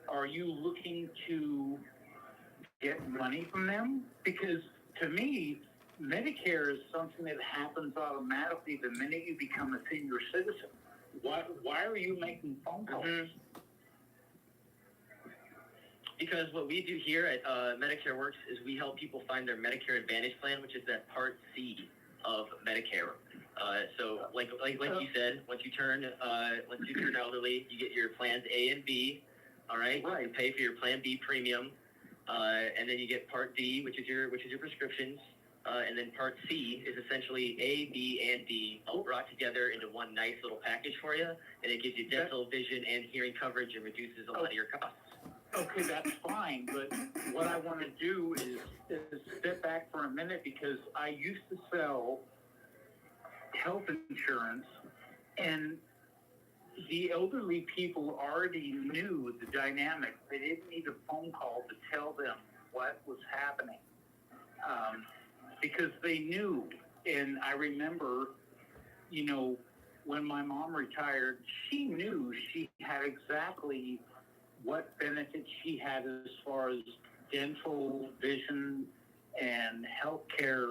are you looking to get money from them? Because to me, Medicare is something that happens automatically the minute you become a senior citizen. Why are you making phone calls?
Because what we do here at Medicare Works is we help people find their Medicare Advantage plan, which is that Part C of Medicare. So like you said, once you turn elderly, you get your plans A and B. All right.
Right.
You pay for your Plan B premium, and then you get Part D, which is your prescriptions. And then Part C is essentially A, B, and D all brought together into one nice little package for you, and it gives you dental, vision, and hearing coverage, and reduces a lot of your costs.
Okay, that's fine, but what I want to do is step back for a minute, because I used to sell health insurance, and the elderly people already knew the dynamic. They didn't need a phone call to tell them what was happening, because they knew. And I remember, when my mom retired, she knew she had exactly what benefits she had as far as dental, vision, and health care.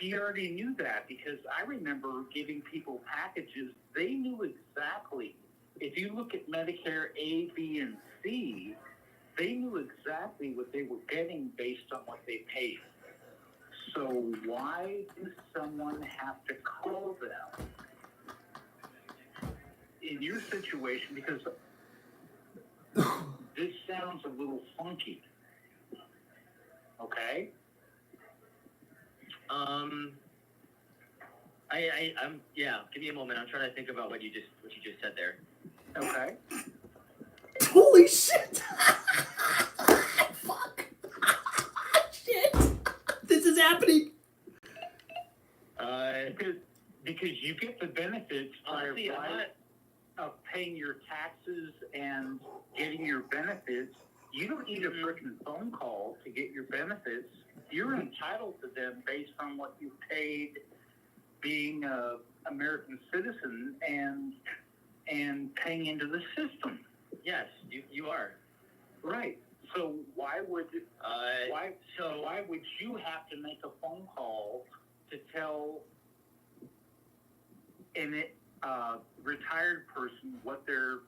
She already knew that, because I remember giving people packages. They knew exactly. If you look at Medicare A, B, and C, they knew exactly what they were getting based on what they paid. So why does someone have to call them? In your situation, because this sounds a little funky. Okay?
Give me a moment. I'm trying to think about what you just said there.
Okay.
Holy shit! Fuck! Shit! This is happening!
Because you get the benefits of paying your taxes and getting your benefits. You don't need a freaking phone call to get your benefits. You're entitled to them based on what you paid being a American citizen and paying into the system.
Yes, you are.
Right. So why would you have to make a phone call to tell a retired person what their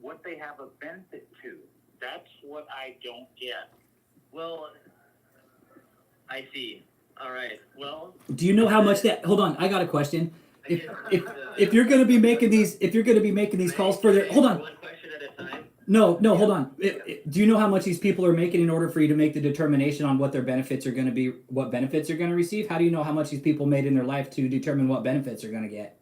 what they have a benefit to. That's what I don't get.
Well, I see. All right. Well,
Do you know how much that? Hold on, I got a question.
I guess,
If you're gonna be making these calls for their, hold on.
One question at a time.
No, hold on. Do you know how much these people are making in order for you to make the determination on what their benefits are going to be, what benefits they're going to receive? How do you know how much these people made in their life to determine what benefits they're going to get?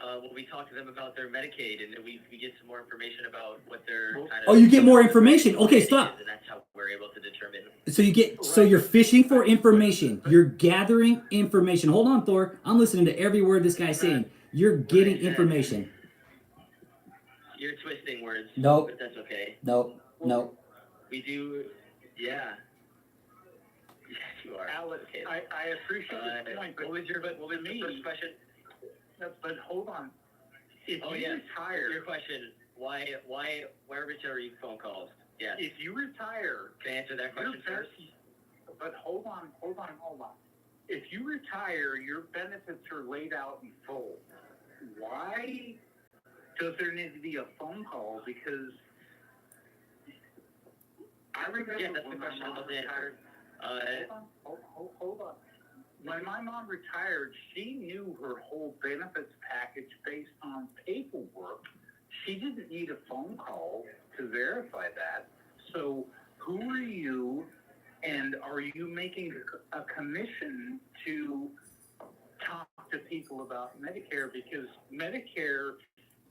Well, we talk to them about their Medicaid, and then we get some more information about what their kind of.
Oh, you get more information. Okay, stop.
And that's how we're able to determine.
So you're fishing for information. You're gathering information. Hold on, Thor. I'm listening to every word this guy's saying. You're getting information.
You're twisting words.
Nope.
But that's okay.
No.
We do. Yeah. Yes, you are.
Alex,
Okay.
I appreciate the point, but
What was your first question?
But hold on. If
Oh,
you
yes.
retire,
Your question. Why retire phone calls? Yes.
if you retire,
Can I answer that
your
question first?
but hold on. If you retire, your benefits are laid out in full. Why does there need to be a phone call? Because I remember
Yeah, that's the
when my
question I
mom
was answering.
retired. Hold on. When my mom retired, she knew her whole benefits package based on paperwork. She didn't need a phone call to verify that. So who are you, and are you making a commission to talk to people about Medicare? Because Medicare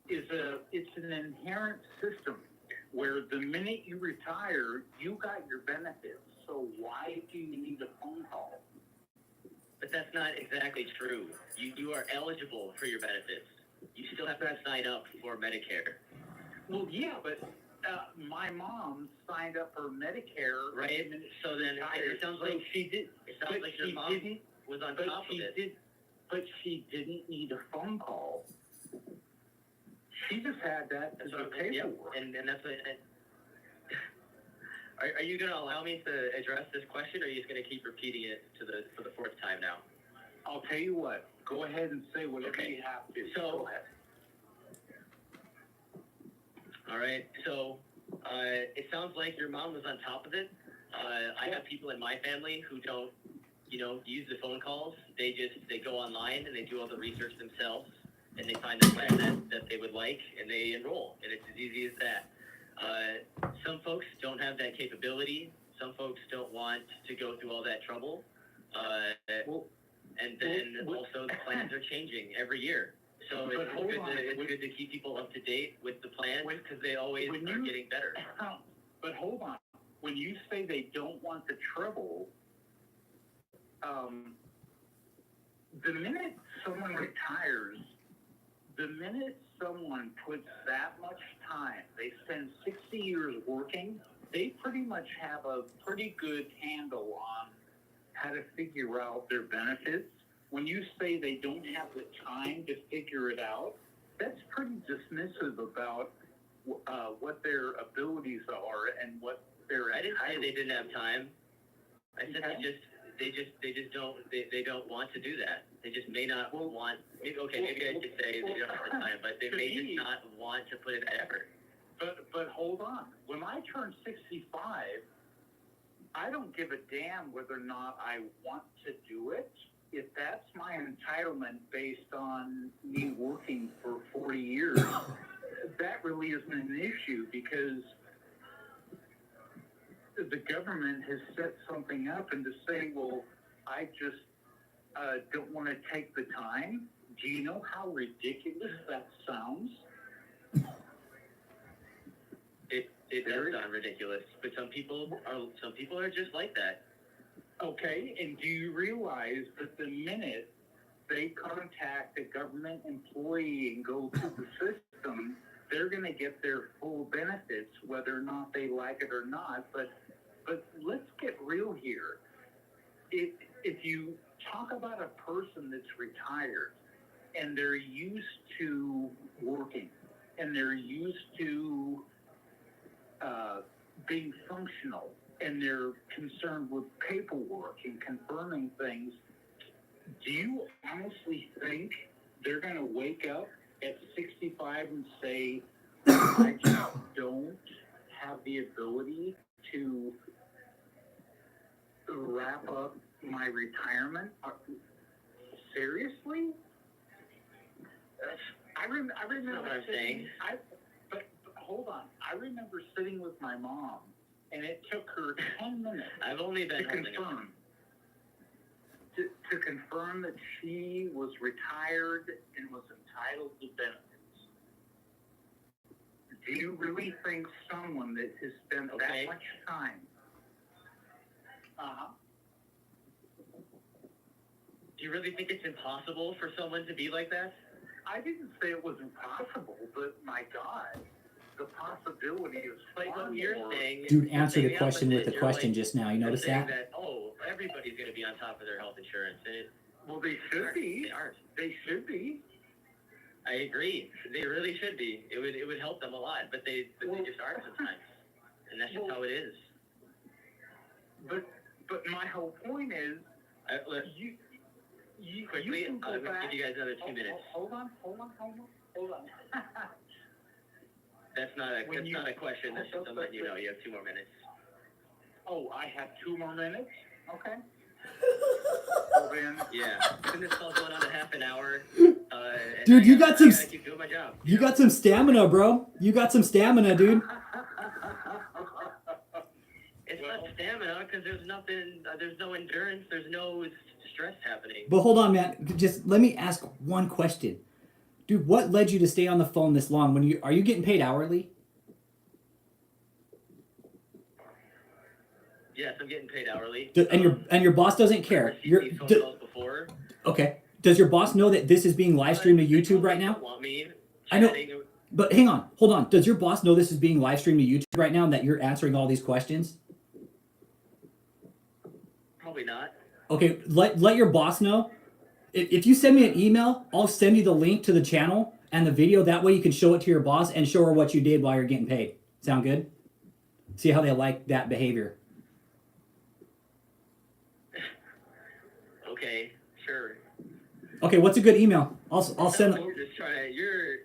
it's an inherent system where the minute you retire, you got your benefits. So why do you need a phone call?
But that's not exactly true. You are eligible for your benefits. You still have to sign up for Medicare.
Well, yeah, but my mom signed up for Medicare.
Right? So then it sounds like
she did.
It sounds like your mom was on top of it.
But she didn't need a phone call. She just had that as a paperwork.
And that's what. Are you going to allow me to address this question, or are you just going to keep repeating it for the fourth time now?
I'll tell you what. Go ahead and say whatever you have to.
So,
go ahead.
All right. So, it sounds like your mom was on top of it. I have people in my family who don't, use the phone calls. They go online and they do all the research themselves, and they find the plan that they would like, and they enroll, and it's as easy as that. Some folks don't have that capability. Some folks don't want to go through all that trouble. And then also the plans are changing every year. So it's good to keep people up to date with the plans because they always are getting better.
But hold on. When you say they don't want the trouble, the minute someone retires, the minute someone puts that much time, they spend 60 years working, they pretty much have a pretty good handle on how to figure out their benefits. When you say they don't have the time to figure it out, that's pretty dismissive about what their abilities are and what their.
I didn't say they didn't have time. I said they just don't want to do that. They just may not want. Maybe I should say they don't have the time, but they may just not want to put in that effort.
But hold on. When I turn 65, I don't give a damn whether or not I want to do it. If that's my entitlement based on me working for 40 years, that really isn't an issue because the government has set something up, and to say, well, I just don't want to take the time. Do you know how ridiculous that sounds?
It does sound ridiculous, but some people are just like that.
Okay, and do you realize that the minute they contact a government employee and go through the system, they're going to get their full benefits, whether or not they like it or not. But let's get real here. If you talk about a person that's retired and they're used to working and they're used to being functional, and they're concerned with paperwork and confirming things, do you honestly think they're going to wake up at 65 and say, I just don't have the ability to wrap up my retirement. Seriously? I remember
what I'm saying.
But hold on. I remember sitting with my mom, and it took her 10 minutes
I've only been
to
holding
confirm. To confirm that she was retired and was entitled to benefits. Do you really think someone that has spent
Okay.
that much time?
Do you really think it's impossible for someone to be like that?
I didn't say it was impossible, but my God, the possibility is
Like
far
what you're
more.
saying.
Dude,
you're
answer
saying
the question with
opposite.
the
You're
question
like-
just now. You
you're
notice
saying
that?
oh, everybody's going to be on top of their health insurance. And
Well, they should be.
They aren't.
They should be.
I agree. They really should be. It would help them a lot, but they just aren't sometimes. And that's just how it is.
But my whole point is, you
Quickly,
can go
I'm going to
back.
give you guys another 2 minutes.
Hold on.
That's not a
When
not a question. That's just I'm letting you know you have 2 more minutes.
Oh, I have 2 more minutes? Okay. Well then,
Yeah. And this call's going on a half an hour. And
Dude, you
I
got some.
gotta keep doing my job.
You got some stamina, bro. You got some stamina, dude.
It's not stamina because there's nothing. There's no endurance. There's no stress happening.
But hold on, man. Just let me ask one question, dude. What led you to stay on the phone this long? Are you getting paid hourly?
Yes, I'm getting paid hourly.
And your boss doesn't care.
I've received these phone calls before.
Okay. Does your boss know that this is being live streamed to YouTube right
They
now?
don't want me
I know.
chatting.
But hang on, hold on. Does your boss know this is being live streamed to YouTube right now and that you're answering all these questions?
Probably not.
Okay, let your boss know. If you send me an email, I'll send you the link to the channel and the video. That way you can show it to your boss and show her what you did while you're getting paid. Sound good? See how they like that behavior.
Okay, sure.
Okay, what's a good email? I'll send.
You're just trying to. You're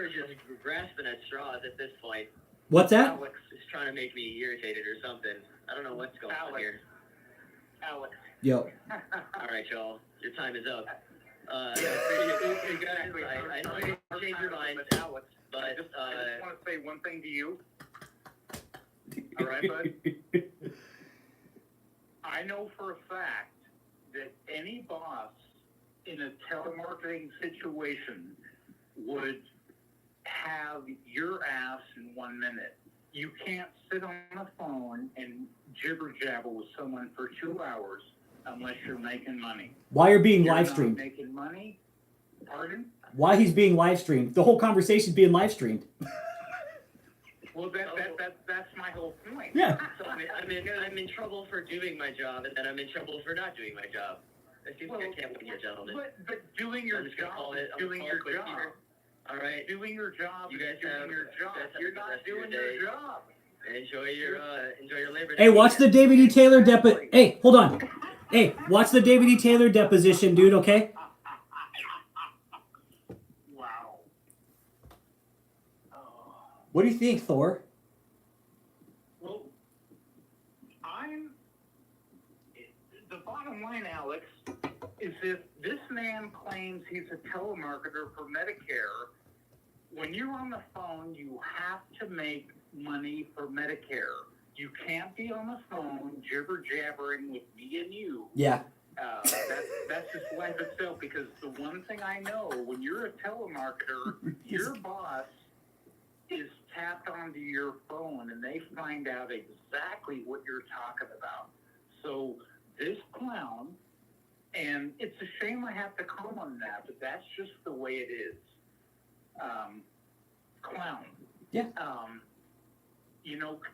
just grasping at straws at this point.
What's that?
Alex is trying to make me irritated or something. I don't know what's going on here.
Alex.
Yo.
All right, y'all. Your time is up. I appreciate you guys. I know you changed your mind,
Alex,
but
I just want to say one thing to you. All right, bud? I know for a fact that any boss in a telemarketing situation would have your ass in 1 minute. You can't sit on the phone and jibber jabber with someone for 2 hours unless you're making money.
Why you're being
You're
live
not
streamed?
making money? Pardon?
Why he's being live streamed? The whole conversation's being live streamed.
Well, that's my whole point.
Yeah.
so I'm in trouble for doing my job, and then I'm in trouble for not doing my job. It seems like I can't win here, gentlemen.
But doing your
I'm just gonna
job
call
is
it. I'm
doing
gonna
your
call it quits
job.
here. All right.
Doing your job
You
is
guys
doing
have-
your job.
you guys have
You're
the
not
rest of your
doing your
day.
job.
Enjoy your Labor Day.
Hey, watch the
weekend.
David E. Taylor Hey, hold on. Hey, watch the David E. Taylor deposition, dude. Okay.
Wow.
What do you think, Thor?
Well, the bottom line, Alex, is if this man claims he's a telemarketer for Medicare, when you're on the phone, you have to make money for Medicare. You can't be on the phone jibber jabbering with me and you.
Yeah.
That's just life itself, because the one thing I know, when you're a telemarketer, your boss is tapped onto your phone and they find out exactly what you're talking about. So this clown, and it's a shame I have to comment on that, but that's just the way it is. Clown.
Yeah.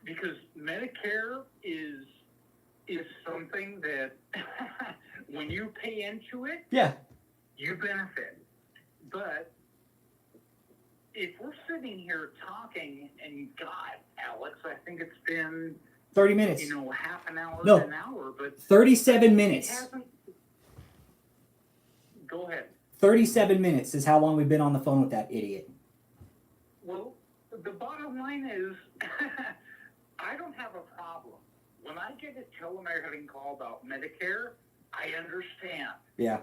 Because Medicare is something that when you pay into it,
Yeah.
you benefit. But if we're sitting here talking, and God, Alex, I think it's been
30 minutes.
half an hour,
No.
an hour, but
37
it
minutes.
hasn't. Go ahead.
37 minutes is how long we've been on the phone with that idiot.
Well, the bottom line is, I don't have a problem. When I get a telemarketing call about Medicare, I understand.
Yeah.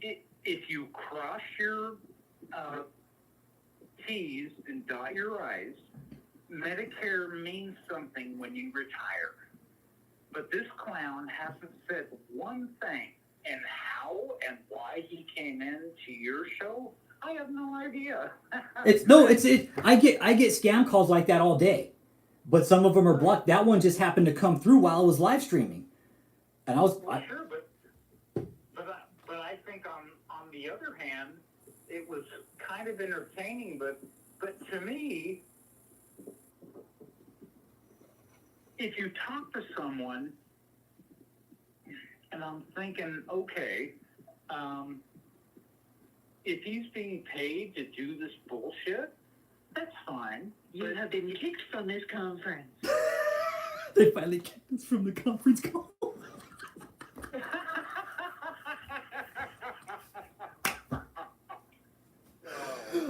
If you cross your T's and dot your I's, Medicare means something when you retire. But this clown hasn't said one thing. And how and why he came into your show, I have no idea.
I get scam calls like that all day, but some of them are blocked. That one just happened to come through while I was live streaming, and
Sure, but I think on the other hand, it was kind of entertaining. But to me, if you talk to someone, and I'm thinking, okay, if he's being paid to do this bullshit, that's fine.
You have been kicked from this conference.
They finally kicked us from the conference call.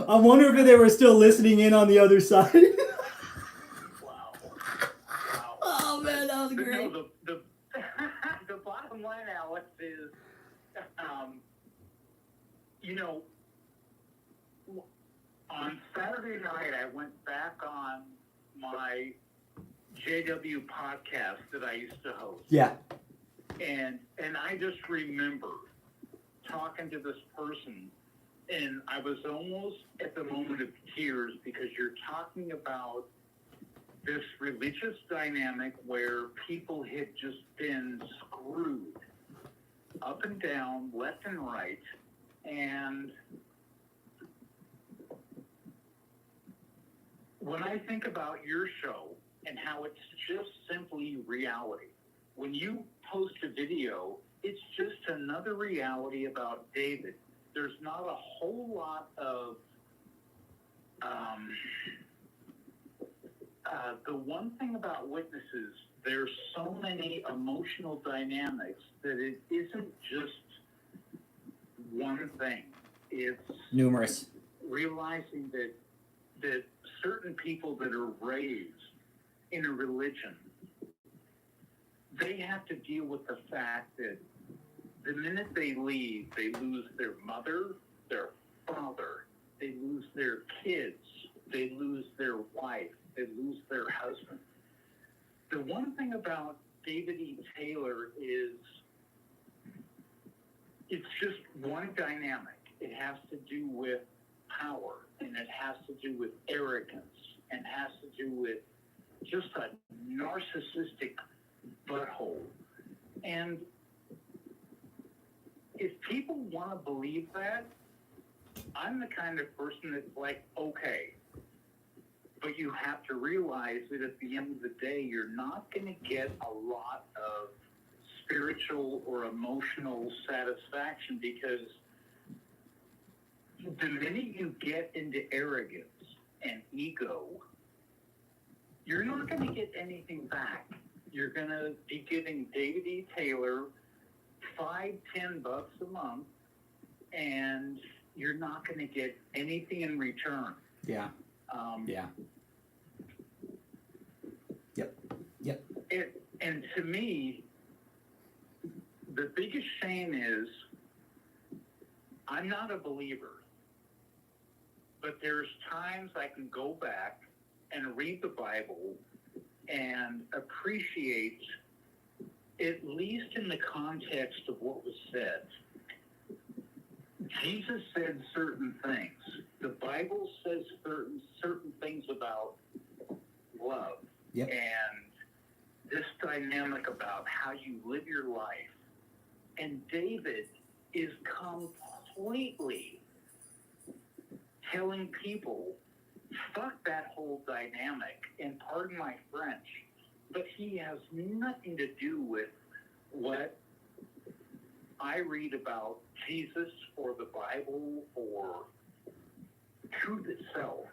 I wonder if they were still listening in on the other side.
Wow.
Oh man, that was great.
No, the bottom line, Alex, is, on Saturday night, I went back on my JW podcast that I used to host.
Yeah.
And I just remember talking to this person, and I was almost at the moment of tears because you're talking about this religious dynamic where people had just been screwed up and down, left and right, and when I think about your show and how it's just simply reality, when you post a video, it's just another reality about David. There's not a whole lot of the one thing about witnesses, there's so many emotional dynamics that it isn't just one thing. It's
numerous.
Realizing that certain people that are raised in a religion, they have to deal with the fact that the minute they leave, they lose their mother, their father, they lose their kids, they lose their wife, they lose their husband. The one thing about David E. Taylor is it's just one dynamic. It has to do with power, and it has to do with arrogance, and has to do with just a narcissistic butthole. And if people want to believe that, I'm the kind of person that's like, okay, but you have to realize that at the end of the day, you're not going to get a lot of spiritual or emotional satisfaction, because the minute you get into arrogance and ego, you're not going to get anything back. You're going to be giving David E. Taylor $5-10 a month, and you're not going to get anything in return.
Yeah. Yeah. Yep.
And to me, the biggest shame is I'm not a believer, but there's times I can go back and read the Bible and appreciate, at least in the context of what was said. Jesus said certain things. The Bible says certain things about love.
Yep.
And this dynamic about how you live your life. And David is completely telling people, fuck that whole dynamic, and pardon my French, but he has nothing to do with what I read about Jesus or the Bible or truth itself.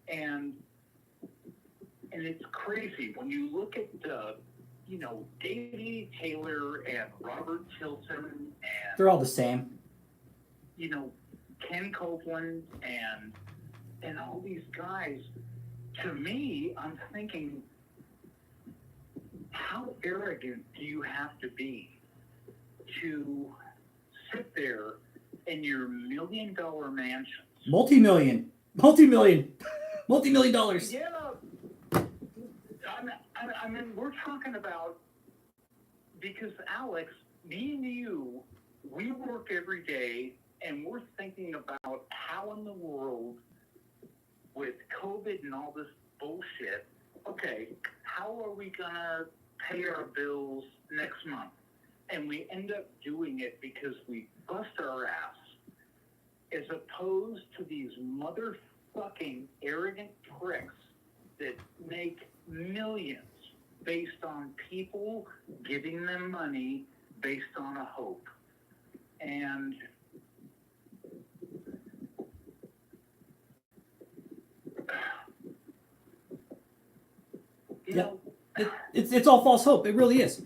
And it's crazy when you look at David E. Taylor and Robert Tilton, and
They're all the same.
Ken Copeland and all these guys, to me, I'm thinking, how arrogant do you have to be to sit there in your $1 million mansions?
Multi-million dollars.
Yeah. I mean, we're talking about, because Alex, me and you, we work every day, and we're thinking about how in the world, with COVID and all this bullshit, okay, how are we gonna pay our bills next month? And we end up doing it because we bust our ass, as opposed to these motherfucking arrogant pricks that make millions based on people giving them money based on a hope. And
It's all false hope. It really is.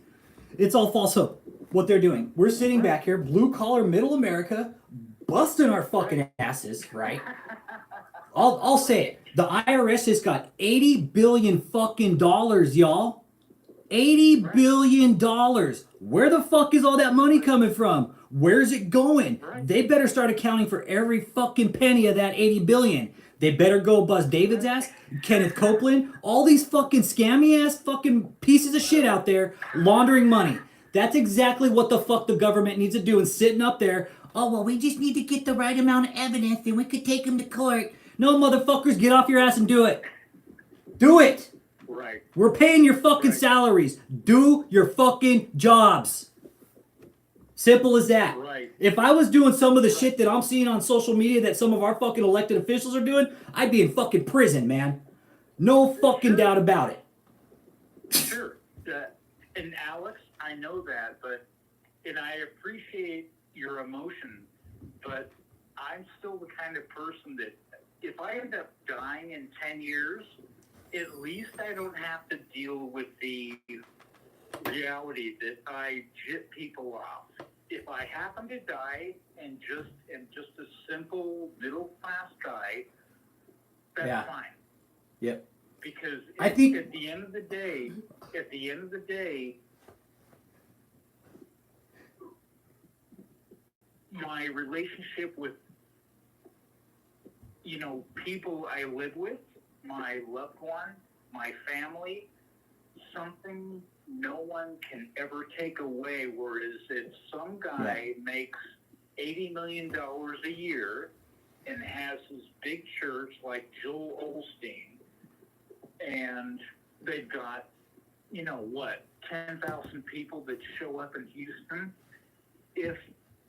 It's all false hope. What they're doing. We're sitting back here, blue collar, middle America, busting our fucking asses, right? I'll say it. The IRS has got $80 billion fucking dollars, y'all. $80 billion. Where the fuck is all that money coming from? Where's it going? They better start accounting for every fucking penny of that $80 billion. They better go bust David's ass, Kenneth Copeland, all these fucking scammy ass fucking pieces of shit out there laundering money. That's exactly what the fuck the government needs to do, and sitting up there, oh, well, we just need to get the right amount of evidence, then we could take them to court. No, motherfuckers, get off your ass and do it. Do it.
right.
We're paying your fucking salaries. Do your fucking jobs. Simple as that.
Right.
If I was doing some of the shit that I'm seeing on social media that some of our fucking elected officials are doing, I'd be in fucking prison, man. No fucking doubt about it.
Sure. And Alex, I know that, and I appreciate your emotion, but I'm still the kind of person that if I end up dying in 10 years, at least I don't have to deal with the reality that I jip people off. If I happen to die and am just a simple middle class guy, that's fine.
Yep.
Because
I think
at the end of the day, my relationship with, people I live with, my loved one, my family, something no one can ever take away, whereas if some guy makes $80 million a year and has his big church like Joel Osteen, and they've got, 10,000 people that show up in Houston, if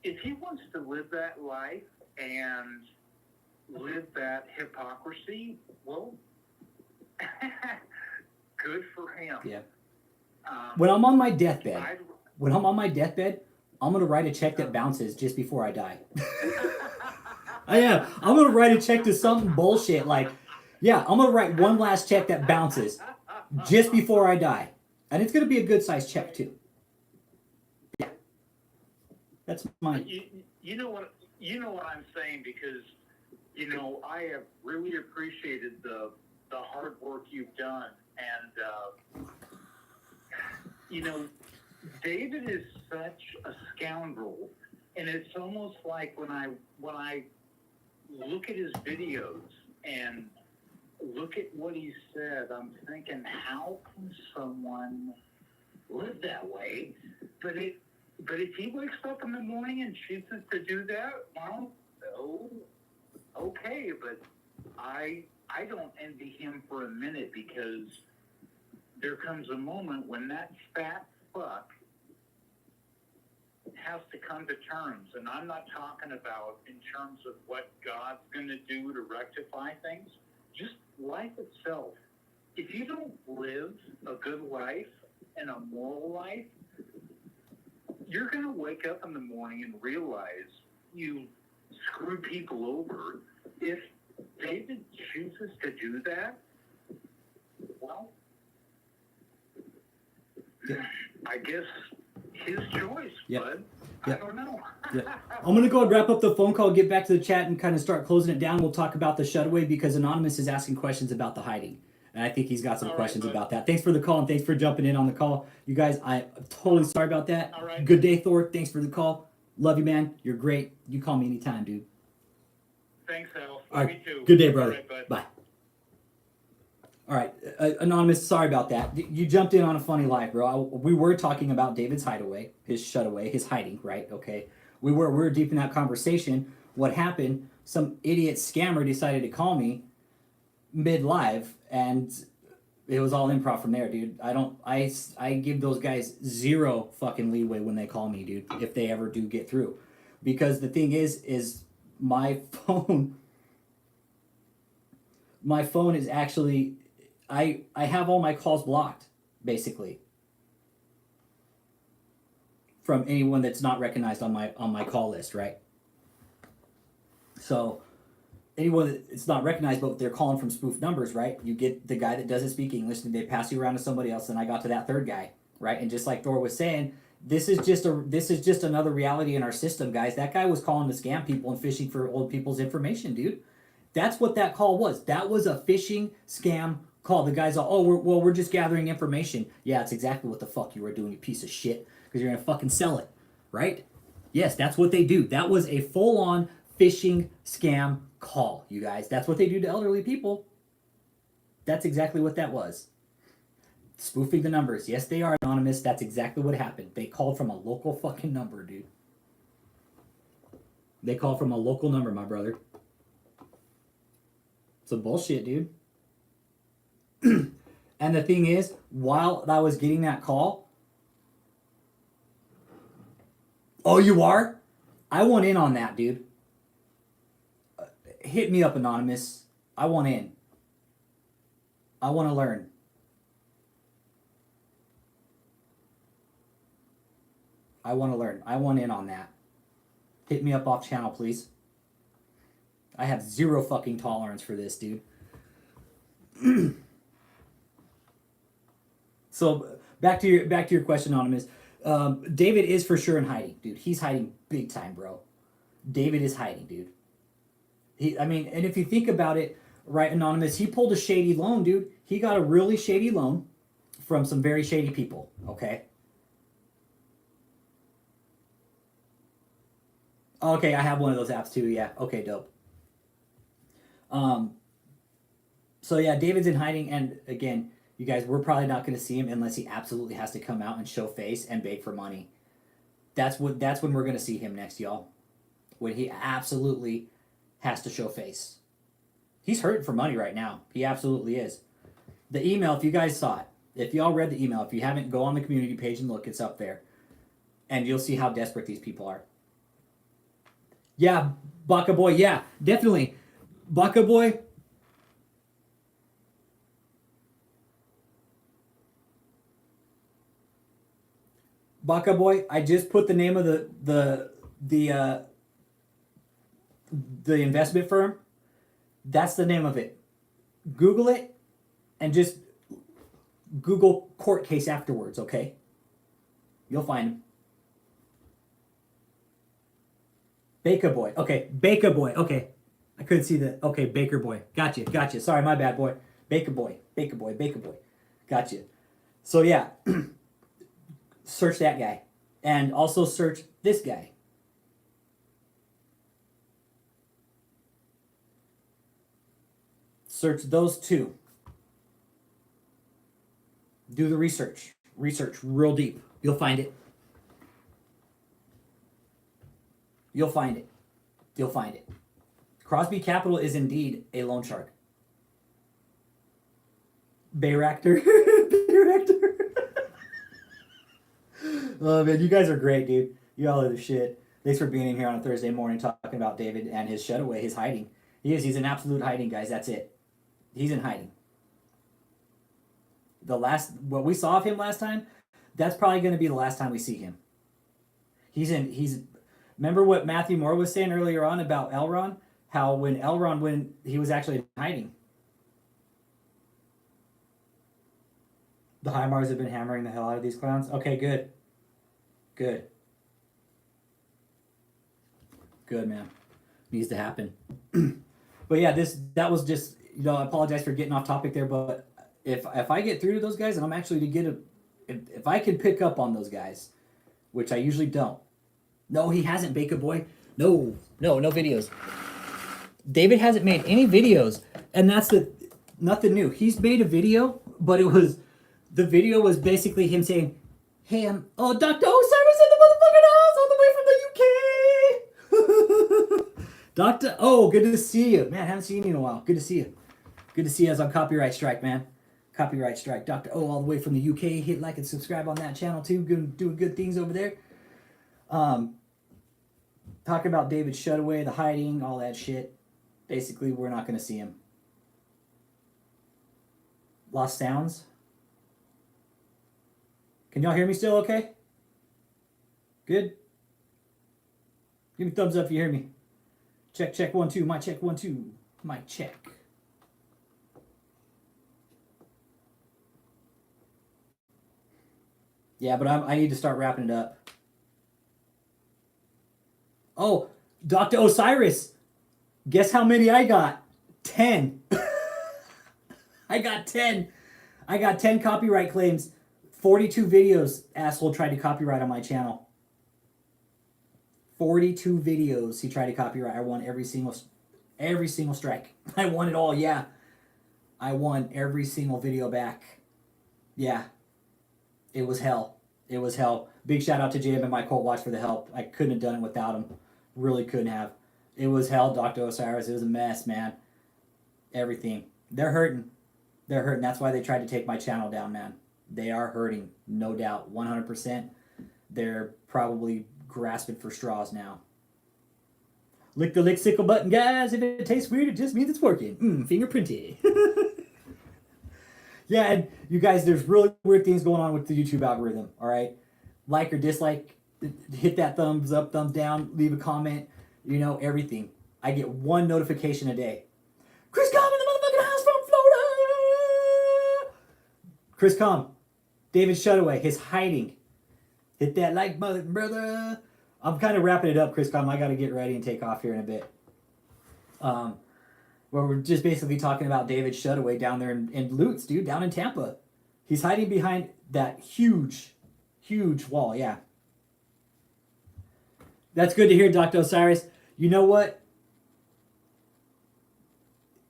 he wants to live that life and live that hypocrisy, well, good for him.
Yeah. When I'm on my deathbed, I'm gonna write a check that bounces just before I die. I am. I'm gonna write a check to something bullshit like, I'm gonna write one last check that bounces just before I die, and it's gonna be a good sized check too. Yeah. That's mine.
You know what I'm saying, because I have really appreciated the hard work you've done, and David is such a scoundrel, and it's almost like when I look at his videos and look at what he said, I'm thinking, how can someone live that way? But if he wakes up in the morning and chooses to do that, well, okay, but I don't envy him for a minute, because there comes a moment when that fat fuck has to come to terms, and I'm not talking about in terms of what God's going to do to rectify things, just life itself. If you don't live a good life and a moral life, you're going to wake up in the morning and realize you screwed people over. If David chooses to do that, well, I guess his choice, bud.
Yeah.
I don't know.
Yeah. I'm gonna go and wrap up the phone call, get back to the chat, and kind of start closing it down. We'll talk about the shutaway because Anonymous is asking questions about the hiding, and I think he's got some questions about that. Thanks for the call and thanks for jumping in on the call, you guys. I'm totally sorry about that.
All right.
Good day, Thor. Thanks for the call. Love you, man. You're great. You call me anytime, dude.
Thanks, Al.
All
Me
right.
too.
Good day, brother.
All right, bud.
Bye. All right, Anonymous, sorry about that. You jumped in on a funny live, bro. We were talking about David's hideaway, his shutaway, his hiding, right? Okay. We were deep in that conversation. What happened? Some idiot scammer decided to call me mid-live, and it was all improv from there, dude. I give those guys zero fucking leeway when they call me, dude, if they ever do get through. Because the thing is my phone is actually... I have all my calls blocked, basically, from anyone that's not recognized on my call list, right? So anyone that's not recognized, but they're calling from spoof numbers, right? You get the guy that doesn't speak English, and they pass you around to somebody else, and I got to that third guy, right? And just like Thor was saying, this is just another reality in our system, guys. That guy was calling to scam people and fishing for old people's information, dude. That's what that call was. That was a phishing scam call. The guy's all, we're just gathering information. Yeah, it's exactly what the fuck you were doing, you piece of shit, because you're gonna fucking sell it, right? Yes, that's what they do. That was a full-on phishing scam call, you guys. That's what they do to elderly people. That's exactly what that was. Spoofing the numbers. Yes, they are anonymous. That's exactly what happened. They called from a local fucking number, dude. They called from a local number, my brother. Some bullshit, dude. And the thing is, while I was getting that call, oh, you are? I want in on that, dude. Hit me up, Anonymous. I want in. I want to learn. I want to learn. I want in on that. Hit me up off channel, please. I have zero fucking tolerance for this, dude. So back to your question, Anonymous. David is for sure in hiding, dude. He's hiding big time, bro. David is hiding, dude. And if you think about it, right, Anonymous, he pulled a shady loan, dude. He got a really shady loan from some very shady people, okay? Okay, I have one of those apps too, yeah. Okay, dope. So yeah, David's in hiding, and again, you guys, we're probably not going to see him unless he absolutely has to come out and show face and beg for money. That's when we're going to see him next, y'all. When he absolutely has to show face. He's hurting for money right now. He absolutely is. The email, if you guys saw it, if y'all read the email, if you haven't, go on the community page and look. It's up there. And you'll see how desperate these people are. Yeah, Baka Boy, yeah, definitely. Baka Boy... Baka Boy, I just put the name of the investment firm. That's the name of it. Google it and just Google court case afterwards, okay? You'll find him. Baker Boy. Okay, Baker Boy. Okay. I couldn't see that. Okay, Baker Boy. Gotcha. Sorry, my bad, boy. Baker Boy. Gotcha. So yeah. Search that guy. And also search this guy. Search those two. Do the research. Research real deep. You'll find it. You'll find it. Crosby Capital is indeed a loan shark. Bayreactor. Oh man, you guys are great, dude. You all are the shit. Thanks for being in here on a Thursday morning talking about David and his shutaway, his hiding. He's in absolute hiding, guys. That's it. He's in hiding. What we saw of him last time, that's probably going to be the last time we see him. Remember what Matthew Moore was saying earlier on about Elron? How when he was actually in hiding. The High Mars have been hammering the hell out of these clowns. Okay, good. Good, man. Needs to happen. But yeah, that was just, I apologize for getting off topic there, but if I get through to those guys and I'm actually to get if I can pick up on those guys, which I usually don't. No, he hasn't, Baker Boy. No videos. David hasn't made any videos, and that's nothing new. He's made a video, but the video was basically him saying, "Hey, Dr. Osiris in the motherfucking house all the way from the UK." Doctor, good to see you, man. Haven't seen you in a while. Good to see you. Good to see you as on copyright strike, man. Copyright strike. Dr. O all the way from the UK. Hit like and subscribe on that channel too. Doing good things over there. Talking about David Shutaway, the hiding, all that shit. Basically, we're not going to see him. Lost sounds. Can y'all hear me still okay? Good? Give me a thumbs up if you hear me. Check, 1, 2. Mic check, 1, 2. Mic check. Yeah, but I need to start wrapping it up. Oh, Dr. Osiris. Guess how many I got? 10. I got 10. I got 10 copyright claims. 42 videos asshole tried to copyright on my channel. 42 videos he tried to copyright. I won every single strike. I won it all, yeah. I won every single video back. Yeah. It was hell. It was hell. Big shout out to JMMI Cult Watch for the help. I couldn't have done it without him. Really couldn't have. It was hell, Dr. Osiris. It was a mess, man. Everything. They're hurting. They're hurting. That's why they tried to take my channel down, man. They are hurting. No doubt. 100%. They're probably grasping for straws now. Lick the lick sickle button, guys. If it tastes weird, it just means it's working. Fingerprinty. Yeah, and you guys, there's really weird things going on with the YouTube algorithm, all right? Like or dislike, hit that thumbs up, thumbs down, leave a comment, everything. I get one notification a day. Chris Com in the motherfucking house from Florida! Chris Com, David Shutaway, his hiding. Hit that like button, brother. I'm kind of wrapping it up, Chris Com. I got to get ready and take off here in a bit. Where we're just basically talking about David Shutaway down there in Lutz, dude, down in Tampa. He's hiding behind that huge wall, yeah. That's good to hear, Dr. Osiris. You know what?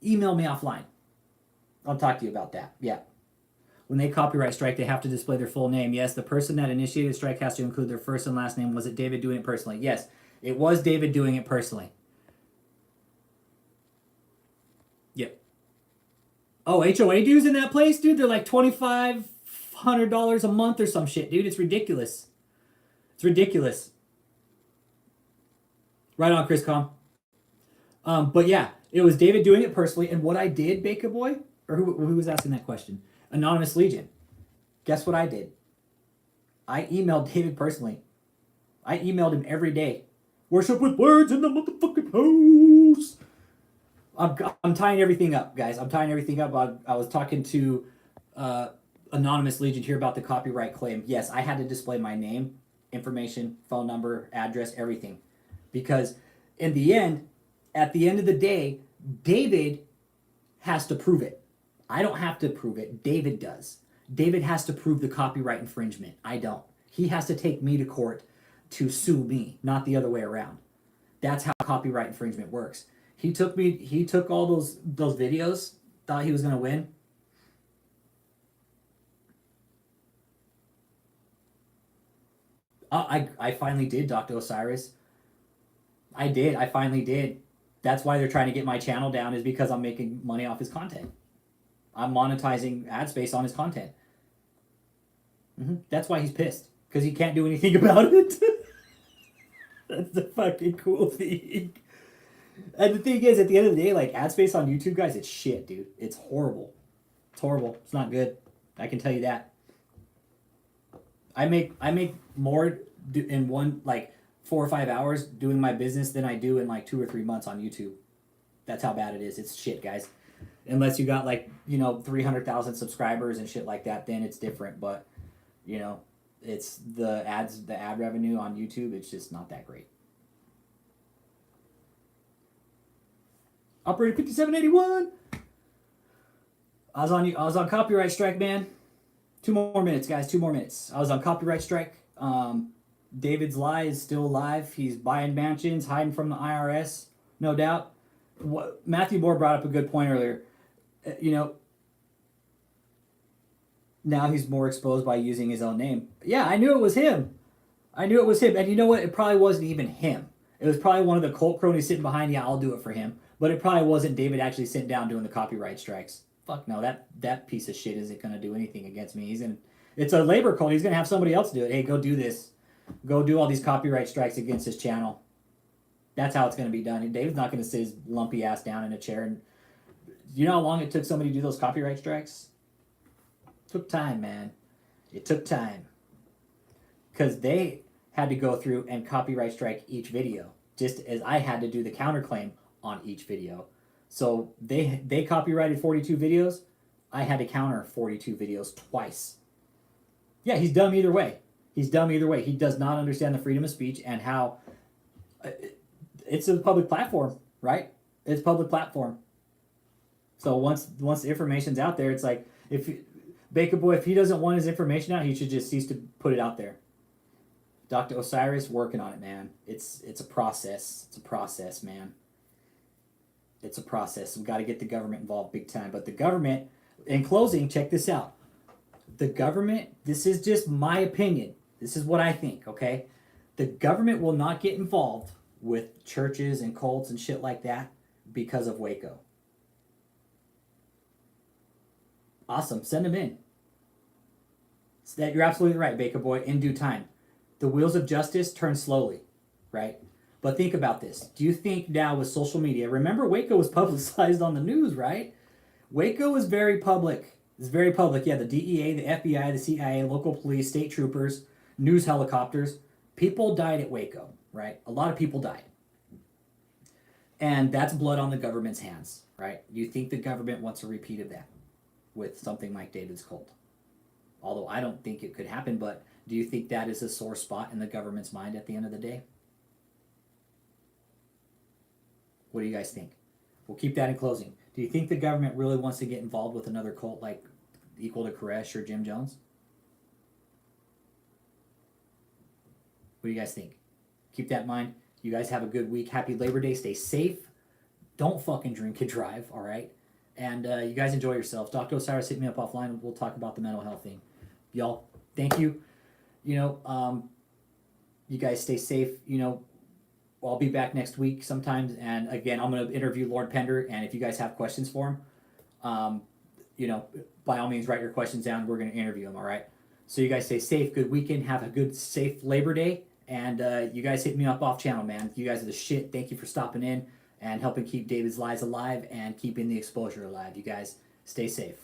Email me offline. I'll talk to you about that, yeah. When they copyright strike, they have to display their full name. Yes, the person that initiated the strike has to include their first and last name. Was it David doing it personally? Yes, it was David doing it personally. Yep. Oh, HOA dues in that place, dude? They're like $2,500 a month or some shit, dude. It's ridiculous. It's ridiculous. Right on, Chris Com. But yeah, it was David doing it personally. And what I did, Baker Boy, or who was asking that question? Anonymous Legion. Guess what I did? I emailed David personally. I emailed him every day. Worship with words in the motherfucking house. I'm tying everything up, guys. I'm tying everything up. I was talking to Anonymous Legion here about the copyright claim. Yes, I had to display my name, information, phone number, address, everything. Because in the end, at the end of the day, David has to prove it. I don't have to prove it. David does. David has to prove the copyright infringement. I don't. He has to take me to court to sue me, not the other way around. That's how copyright infringement works. He took all those videos, thought he was going to win. I finally did, Dr. Osiris. I did. I finally did. That's why they're trying to get my channel down, is because I'm making money off his content. I'm monetizing ad space on his content. That's why he's pissed, because he can't do anything about it. That's the fucking cool thing. And the thing is, at the end of the day, like, ad space on YouTube, guys, it's shit, dude. It's horrible. It's horrible. It's not good. I can tell you that. I make more in 4 or 5 hours doing my business than I do in like 2 or 3 months on YouTube. That's how bad it is. It's shit, guys. Unless you got 300,000 subscribers and shit like that, then it's different. But it's the ad revenue on YouTube. It's just not that great. Operator 5781. I was on copyright strike, man. 2 more minutes, guys. 2 more minutes. I was on copyright strike. David's lie is still alive. He's buying mansions, hiding from the IRS, no doubt. Matthew Moore brought up a good point earlier. You know, now he's more exposed by using his own name. Yeah, I knew it was him. And you know what? It probably wasn't even him. It was probably one of the cult cronies sitting behind, yeah, I'll do it for him. But it probably wasn't David actually sitting down doing the copyright strikes. Fuck no, that piece of shit isn't going to do anything against me. It's a labor code. He's going to have somebody else do it. Hey, go do this. Go do all these copyright strikes against his channel. That's how it's going to be done. David's not going to sit his lumpy ass down in a chair. And you know how long it took somebody to do those copyright strikes? It took time, man. It took time. Because they had to go through and copyright strike each video, just as I had to do the counterclaim on each video. So they copyrighted 42 videos. I had to counter 42 videos twice. Yeah, he's dumb either way. He does not understand the freedom of speech and how it's a public platform, right? It's a public platform. So once the information's out there, it's like, Baker Boy, if he doesn't want his information out, he should just cease to put it out there. Dr. Osiris working on it, man. It's a process. It's a process, man. It's a process. We've got to get the government involved big time. But the government, in closing, check this out. The government, this is just my opinion. This is what I think, okay? The government will not get involved with churches and cults and shit like that because of Waco. Awesome. Send them in. So that, you're absolutely right, Baker Boy. In due time. The wheels of justice turn slowly, right? But think about this. Do you think now with social media, remember Waco was publicized on the news, right? Waco was very public. It's very public. Yeah, the DEA, the FBI, the CIA, local police, state troopers, news helicopters. People died at Waco, right? A lot of people died. And that's blood on the government's hands, right? You think the government wants a repeat of that with something like David's cult? Although I don't think it could happen, but do you think that is a sore spot in the government's mind at the end of the day? What do you guys think? We'll keep that in closing. Do you think the government really wants to get involved with another cult like equal to Koresh or Jim Jones? What do you guys think? Keep that in mind. You guys have a good week. Happy Labor Day. Stay safe. Don't fucking drink and drive, all right? And you guys enjoy yourselves. Dr. Osiris, hit me up offline. We'll talk about the mental health thing. Y'all, thank you. You know, you guys stay safe. You know, I'll be back next week sometimes. And again, I'm going to interview Lord Pender. And if you guys have questions for him, you know, by all means, write your questions down. We're going to interview him, all right? So you guys stay safe. Good weekend. Have a good, safe Labor Day. And you guys hit me up off channel, man. You guys are the shit. Thank you for stopping in and helping keep David's lies alive and keeping the exposure alive. You guys stay safe.